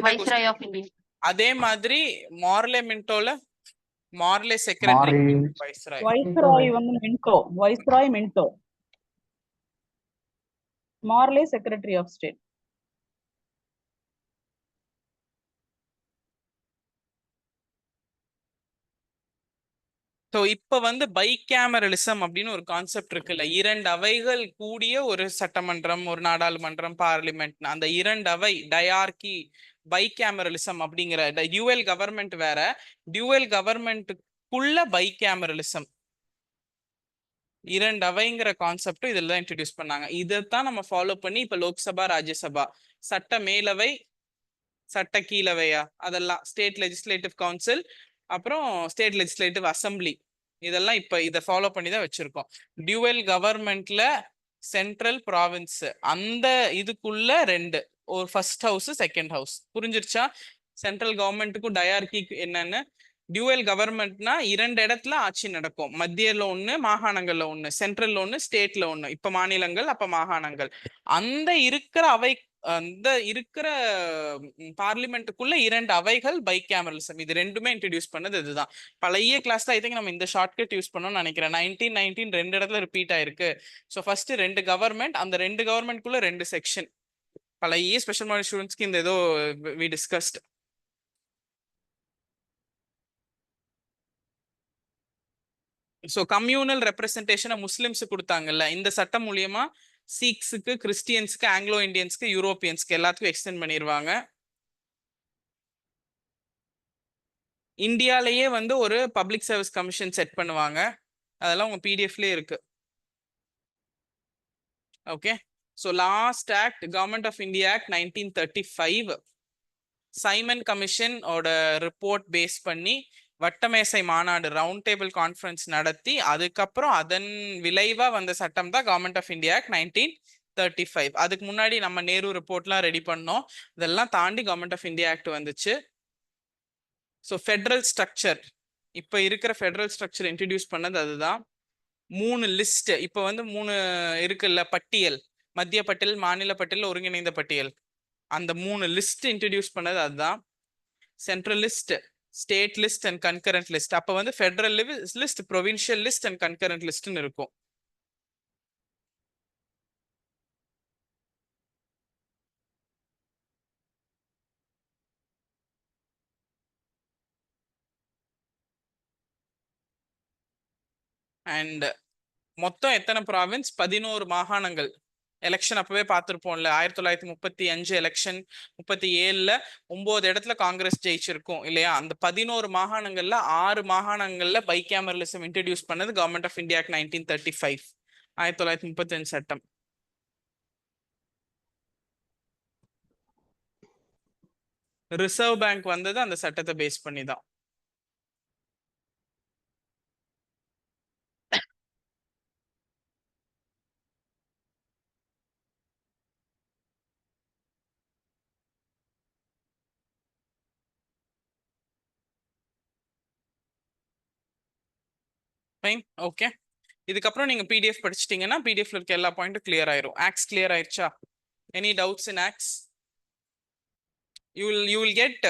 D: Viceroy of India.
A: அதே மாதிரி மார்லே மின்டோல மார்லே செக்ரட்டரி வைஸ்ராய்.
E: Viceroy வந்து Minto. Viceroy Minto. Morley Secretary of State.
A: So இப்போ வந்து பைகேமரலிசம் அப்படின்னு ஒரு கான்செப்ட் இருக்குல்ல, இரண்டு அவைகள் கூடிய ஒரு சட்டமன்றம், ஒரு நாடாளுமன்றம், பார்லிமெண்ட். அந்த இரண்டு அவை டயார்கி, பைகேமரலிசம் அப்படிங்கிற டியூவல் கவர்மெண்ட் வேற, டியூவல் கவர்மெண்ட்டுக்குள்ள பைகேமரலிசம், இரண்டு அவைங்கிற கான்செப்டும் இதுல தான் இன்ட்ரடியூஸ் பண்ணாங்க. இதைத்தான் நம்ம ஃபாலோ பண்ணி இப்ப லோக்சபா, ராஜ்யசபா, சட்ட மேலவை, சட்ட கீழவையா, அதெல்லாம் ஸ்டேட் லெஜிஸ்லேட்டிவ் கவுன்சில், அப்புறம் ஸ்டேட் லெஜிஸ்லேட்டிவ் அசம்பிளி, இதெல்லாம் இப்ப இதை ஃபாலோ பண்ணி தான் வச்சிருக்கோம். டியூவல் கவர்மெண்ட்ல சென்ட்ரல் ப்ராவின்ஸ், அந்த இதுக்குள்ள ரெண்டு, ஒரு ஃபர்ஸ்ட் ஹவுஸ், செகண்ட் ஹவுஸ். புரிஞ்சிருச்சா? சென்ட்ரல் கவர்மெண்ட்டுக்கும் டயார்கிக்கு என்னன்னு. டியூவல் கவர்மெண்ட்னா இரண்டு இடத்துல ஆட்சி நடக்கும். மத்தியில ஒண்ணு, மாகாணங்கள்ல ஒண்ணு, சென்ட்ரல்ல ஒண்ணு, ஸ்டேட்ல ஒண்ணு. இப்ப மாநிலங்கள், அப்ப மாகாணங்கள். அந்த இருக்கிற அவை, அந்த இருக்கிற பார்லிமெண்ட்டுக்குள்ள இரண்டு அவைகள் பைகேமரலிசம். இது ரெண்டுமே இன்ட்ரடியூஸ் பண்ணது இதுதான். பழைய கிளாஸ்ல ஐ திங்க் நம்ம இந்த ஷார்ட்கட் யூஸ் பண்ணோம்னு நினைக்கிறேன். 1919 ரெண்டு இடத்துல ரிப்பீட் ஆயிருக்கு. ஸோ ஃபர்ஸ்ட் ரெண்டு கவர்மெண்ட், அந்த ரெண்டு கவர்மெண்ட்குள்ள ரெண்டு செக்ஷன். பழைய ஸ்பெஷல் மாடல் ஸ்டூடெண்ட்ஸ்க்கு இந்த ஏதோ வி டிஸ்கஸ்ட். ஸோ கம்யூனல் ரெப்ரசன்டேஷனை முஸ்லிம்ஸ் கொடுத்தாங்கல்ல, இந்த சட்டம் மூலியமா சீக்ஸுக்கு, கிறிஸ்டியன்ஸ்க்கு, ஆங்கிலோ இந்தியன்ஸ்க்கு, யூரோப்பியன்ஸ்க்கு எல்லாத்துக்கும் எக்ஸ்டெண்ட் பண்ணிடுவாங்க. இந்தியாலேயே வந்து ஒரு பப்ளிக் சர்வீஸ் கமிஷன் செட் பண்ணுவாங்க. அதெல்லாம் உங்க பிடிஎஃப்லயே இருக்கு. Okay, so last act government of India act 1935. Simon commission ஓட ரிப்போர்ட் பேஸ் பண்ணி வட்டமேசை மாநாடு, ரவுண்ட் டேபிள் கான்ஃபரன்ஸ் நடத்தி அதுக்கப்புறம் அதன் விளைவா வந்த சட்டம் தான் கவர்மெண்ட் ஆஃப் இந்தியா ஆக்ட் 1935. அதுக்கு முன்னாடி நம்ம நேரு ரிப்போர்ட்லாம் ரெடி பண்ணோம். இதெல்லாம் தாண்டி கவர்மெண்ட் ஆஃப் இந்தியா ஆக்ட் வந்துச்சு. ஸோ ஃபெடரல் ஸ்ட்ரக்சர், இப்போ இருக்கிற ஃபெடரல் ஸ்ட்ரக்சர் இன்ட்ரடியூஸ் பண்ணது அதுதான். 3 லிஸ்ட் இப்போ வந்து 3 இருக்குல்ல, பட்டியல், மத்திய பட்டியல், மாநில பட்டியல், ஒருங்கிணைந்த பட்டியல். அந்த 3 லிஸ்ட் இன்ட்ரடியூஸ் பண்ணது அதுதான். Central list, state list and concurrent list. அப்போ வந்து federal list, provincial list and concurrent லிஸ்ட்னு இருக்கும். அண்ட் மொத்தம் எத்தனை ப்ராவின்ஸ்? 11 மாகாணங்கள். எலெக்ஷன் அப்பவே பார்த்துருப்போம்ல, 1935 எலெக்ஷன், 37ல 9 இடத்துல காங்கிரஸ் ஜெயிச்சிருக்கும் இல்லையா? அந்த 11 மாகாணங்கள்ல 6 மாகாணங்கள்ல பைகேமரலிசம் இன்ட்ரடியூஸ் பண்ணது கவர்மெண்ட் ஆஃப் இந்தியா 1935, 1935 சட்டம். ரிசர்வ் பேங்க் வந்தது அந்த சட்டத்தை பேஸ் பண்ணி தான். Fine, okay. இதுக்கப்புறம் நீங்க பிடிஎஃப் படிச்சிட்டீங்கன்னா பிடிஎஃப்ல இருக்க எல்லா பாயிண்ட்டும் கிளியர் ஆயிரும். ஆக்ஸ் கிளியர் ஆயிடுச்சா? Any doubts in acts? You will get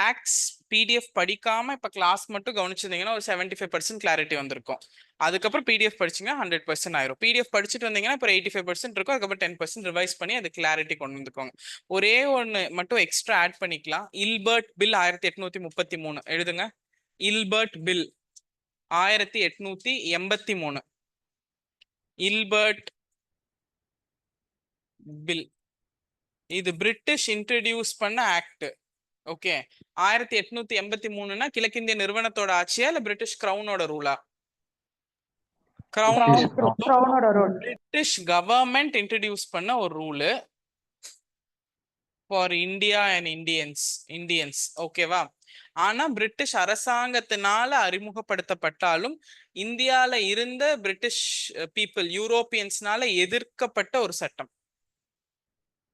A: acts PDF படிக்காம இப்ப கிளாஸ் மட்டும் கவனிச்சிருந்தீங்கன்னா ஒரு 75% கிளாரிட்டி வந்திருக்கும். அதுக்கப்புறம் பிடிஎஃப் படிச்சீங்கன்னா 100% ஆயிரும். பிடிஎஃப் படிச்சுட்டு வந்தீங்கன்னா இப்போ 85% இருக்கும். அதுக்கப்புறம் 10% ரிவைஸ் பண்ணி அது கிளாரிட்டி கொண்டு வந்துக்கோங்க. ஒரே ஒன்று மட்டும் எக்ஸ்ட்ரா ஆட் பண்ணிக்கலாம். இல்பர்ட் பில் 1833 எழுதுங்க. Ilbert bill 1883. இல்பர்ட் பில் இது பிரிட்டிஷ் இன்ட்ரடியூஸ் பண்ண ஆக்ட். ஓகே, 1883னா கிழக்கிந்திய நிறுவனத்தோட ஆட்சியா இல்ல பிரிட்டிஷ் கிரவுனோட ரூலா?
D: Crown road.
A: British government introduce பண்ண ஒரு rule for India and Indians. ஓகேவா? ஆனா பிரிட்டிஷ் அரசாங்கத்தினால அறிமுகப்படுத்தப்பட்டாலும் இந்தியால இருந்த பிரிட்டிஷ் பீப்புள், யூரோப்பியன்ஸ்னால எதிர்க்கப்பட்ட ஒரு சட்டம்.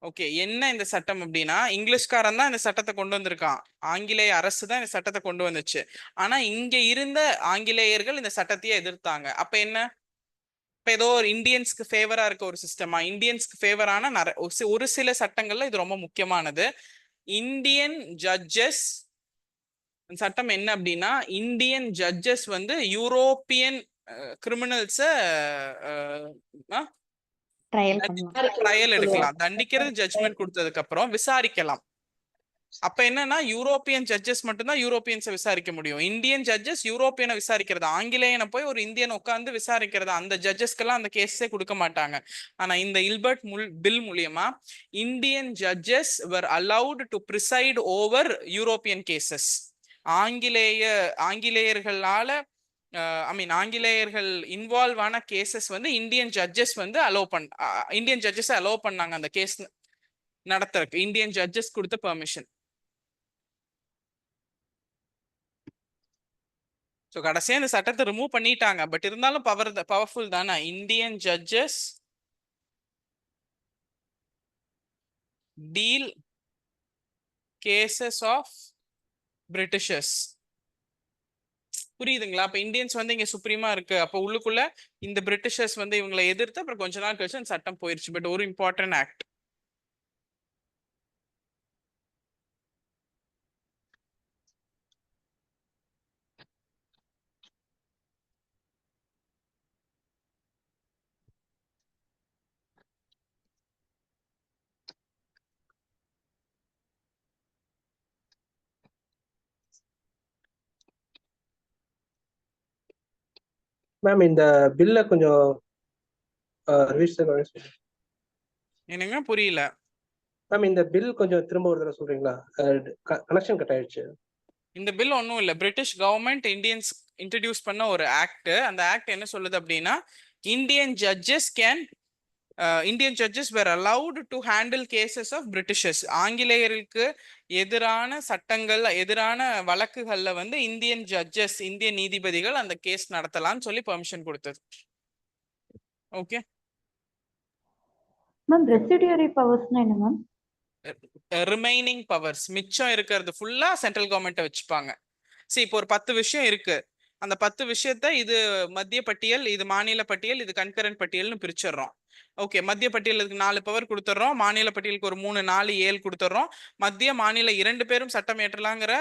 A: ஓகே, என்ன இந்த சட்டம் அப்படின்னா, இங்கிலீஷ்காரன் தான் இந்த சட்டத்தை கொண்டு வந்திருக்கான், ஆங்கிலேய அரசு தான் இந்த சட்டத்தை கொண்டு வந்துச்சு. ஆனா இங்க இருந்த ஆங்கிலேயர்கள் இந்த சட்டத்தையே எதிர்த்தாங்க. அப்ப என்ன, இப்ப ஏதோ ஒரு இந்தியன்ஸ்க்கு ஃபேவரா இருக்க ஒரு சிஸ்டமா? இந்தியன்ஸ்க்கு ஃபேவரான ஒரு சில சட்டங்கள்ல இது ரொம்ப முக்கியமானது. இந்தியன் ஜட்ஜஸ் சட்டம் என்ன அப்படின்னா, இந்தியன் ஜட்ஜஸ் வந்து யூரோப்பியன் கிரிமினல்ஸ ட்ரையல் எடுக்கலாம். தண்டிக்கிறது ஜட்ஜ்மெண்ட் கொடுத்ததுக்கு அப்புறம் விசாரிக்கலாம். அப்ப என்னன்னா, யூரோப்பியன் ஜட்ஜஸ் மட்டும்தான் யூரோப்பியன்ஸை விசாரிக்க முடியும். இந்தியன் ஜட்ஜஸ் யூரோப்பியனை விசாரிக்கிறது, ஆங்கிலேயனை போய் ஒரு இந்தியன் உட்காந்து விசாரிக்கிறது, அந்த ஜட்ஜஸ்க்கெல்லாம் அந்த கேஸே கொடுக்க மாட்டாங்க. ஆனா இந்த இல்பர்ட் பில் மூலியமா Indian judges were allowed to preside over European cases. ஆங்கிலேயர்களால ஆங்கிலேயர்கள் இன்வால்வ் ஆன கேசஸ் வந்து இந்தியன் ஜட்ஜஸ் வந்து இந்தியன் ஜட்ஜஸ் அலோவ் பண்ணாங்க அந்த கேஸ் நடத்துறதுக்கு. இந்தியன் ஜட்ஜஸ் கொடுத்த பெர்மிஷன். ஸோ கடைசியா இந்த சட்டத்தை ரிமூவ் பண்ணிட்டாங்க. பட் இருந்தாலும் பவர்ஃபுல் தானே. Indian judges deal cases of Britishers. புரியுதுங்களா? அப்ப இந்தியன்ஸ் வந்து இங்க சுப்ரீமா இருக்கு. அப்ப உள்ளுக்குள்ள இந்த பிரிட்டிஷர்ஸ் வந்து இவங்களை எதிர்த்து அப்புறம் கொஞ்ச நாள் கழிச்சு அந்த சட்டம் போயிருச்சு. பட் ஒரு இம்பார்ட்டன்ட் ஆக்ட்.
H: மேம் இந்த பில்ல கொஞ்சம் ரிவிஷன்
A: என்னங்க புரியல?
H: மேம் இந்த பில் கொஞ்சம் திரும்ப ஒரு தடவை சொல்றீங்களா? கனெக்ஷன் கட் ஆயிடுச்சு.
A: இந்த பில் ஒன்றும் இல்லை, பிரிட்டிஷ் கவர்மெண்ட் இந்தியன்ஸ் இன்ட்ரடியூஸ் பண்ண ஒரு ஆக்ட். அந்த ஆக்ட் என்ன சொல்லுது அப்படின்னா, Indian judges were allowed to handle cases of Britishers. ஆங்கிலேயர்களுக்கு எதிரான சட்டங்கள், எதிரான வழக்குகள்ல வந்து இந்தியன் ஜட்ஜஸ், இந்திய நீதிபதிகள் அந்த கேஸ் நடத்தலாம்னு சொல்லி பெர்மிஷன் கொடுத்தது. ஓகே
D: மேம் ரெசிடியரி பவர்ஸ்னா என்ன மேம்?
A: ரிமைனிங் பவர்ஸ், மிச்சம் இருக்கிறது ஃபுல்லா சென்ட்ரல் கவர்மெண்ட்டை வச்சுப்பாங்க. சரி, இப்போ ஒரு 10 விஷயம் இருக்கு. அந்த 10 விஷயத்த இது மத்திய பட்டியல், இது மாநில பட்டியல், இது கன்கரண்ட் பட்டியல்னு பிரிச்சிடுறோம். ஓகே, மத்திய பட்டியலுக்கு 4 பவர் கொடுத்துட்றோம், மாநில பட்டியலுக்கு ஒரு 3, 4, 7 கொடுத்துட்றோம். மத்திய மாநில 2 பேரும் சட்டம் ஏற்றலாங்கிற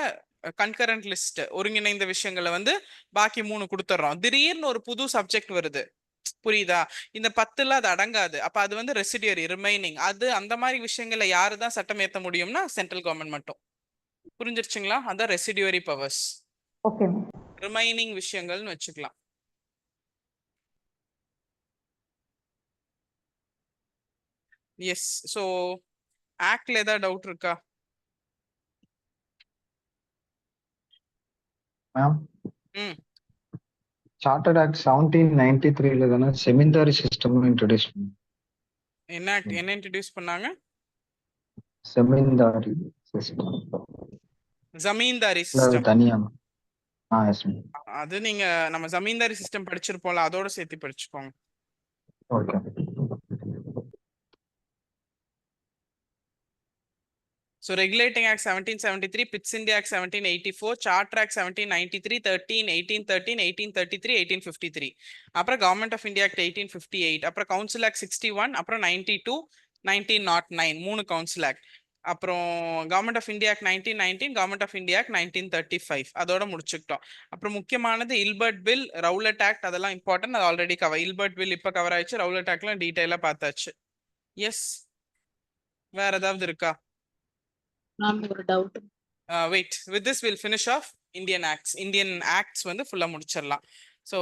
A: கன்கரண்ட் லிஸ்ட், ஒருங்கிணைந்த விஷயங்களை வந்து பாக்கி 3 கொடுத்துட்றோம். திடீர்னு ஒரு புது சப்ஜெக்ட் வருது, புரியுதா? இந்த 10ல அது அடங்காது. அப்ப அது வந்து ரெசிடியரி, ரிமைனிங். அது அந்த மாதிரி விஷயங்களை யாரு தான் சட்டம் ஏற்ற முடியும்னா சென்ட்ரல் கவர்மெண்ட் மட்டும். புரிஞ்சிருச்சுங்களா? அதான் residuary powers.
D: Okay ma'am.
A: Remaining விஷயங்கள்னு வச்சுக்கலாம். எஸ். ஸோ ஆக்ட்ல ஏதாவது டவுட் இருக்கா?
G: மேம்
A: ம்
G: சார்ட்டர்ட் ஆக்ட் 1793 தானே செமிந்தாரி சிஸ்டம் இன்ட்ரடியூஸ் பண்ணி.
A: என்ன ஆக்ட் என்ன இன்ட்ரடியூஸ் பண்ணாங்க?
G: செமிந்தாரி சிஸ்டம்
A: ஜமீன்தாரி சிஸ்டம்.
G: தனியா. Yes ma'am.
A: அது நீங்க நம்ம ஜமீன்தாரி சிஸ்டம் படிச்சிருப்போம்ல, அதோட சேர்த்து படிச்சுக்கோங்க.
G: Okay.
A: So Regulating Act 1773, Pitt's India Act 1784, Charter Act 1793, 13, 1813, 1833, 1853. அப்புறம் Government of India Act 1858, அப்புறம் Council Act 61, அப்புறம் 92, 1909, 3 Council Act. அப்புறம் Government of India Act 1919, Government of India Act 1935. அதோட முடிச்சுக்கிட்டோம். அப்புறம் முக்கியமானது இல்பர்ட் பில், ரவுலட் ஆக்ட், அதெல்லாம் இம்பார்ட்டன்ட். அது ஆல்ரெடி கவர். இல்பர்ட் பில் இப்ப கவர் ஆயிடுச்சு, ரவுலட் ஆக்ட்லாம் டீடைலா பார்த்தாச்சு. எஸ், வேற ஏதாவது இருக்கா?
E: ஒரு doubt.
A: Wait, with this we'll finish off Indian Acts. Indian Acts வந்து ஃபுல்லா முடிச்சிடலாம். So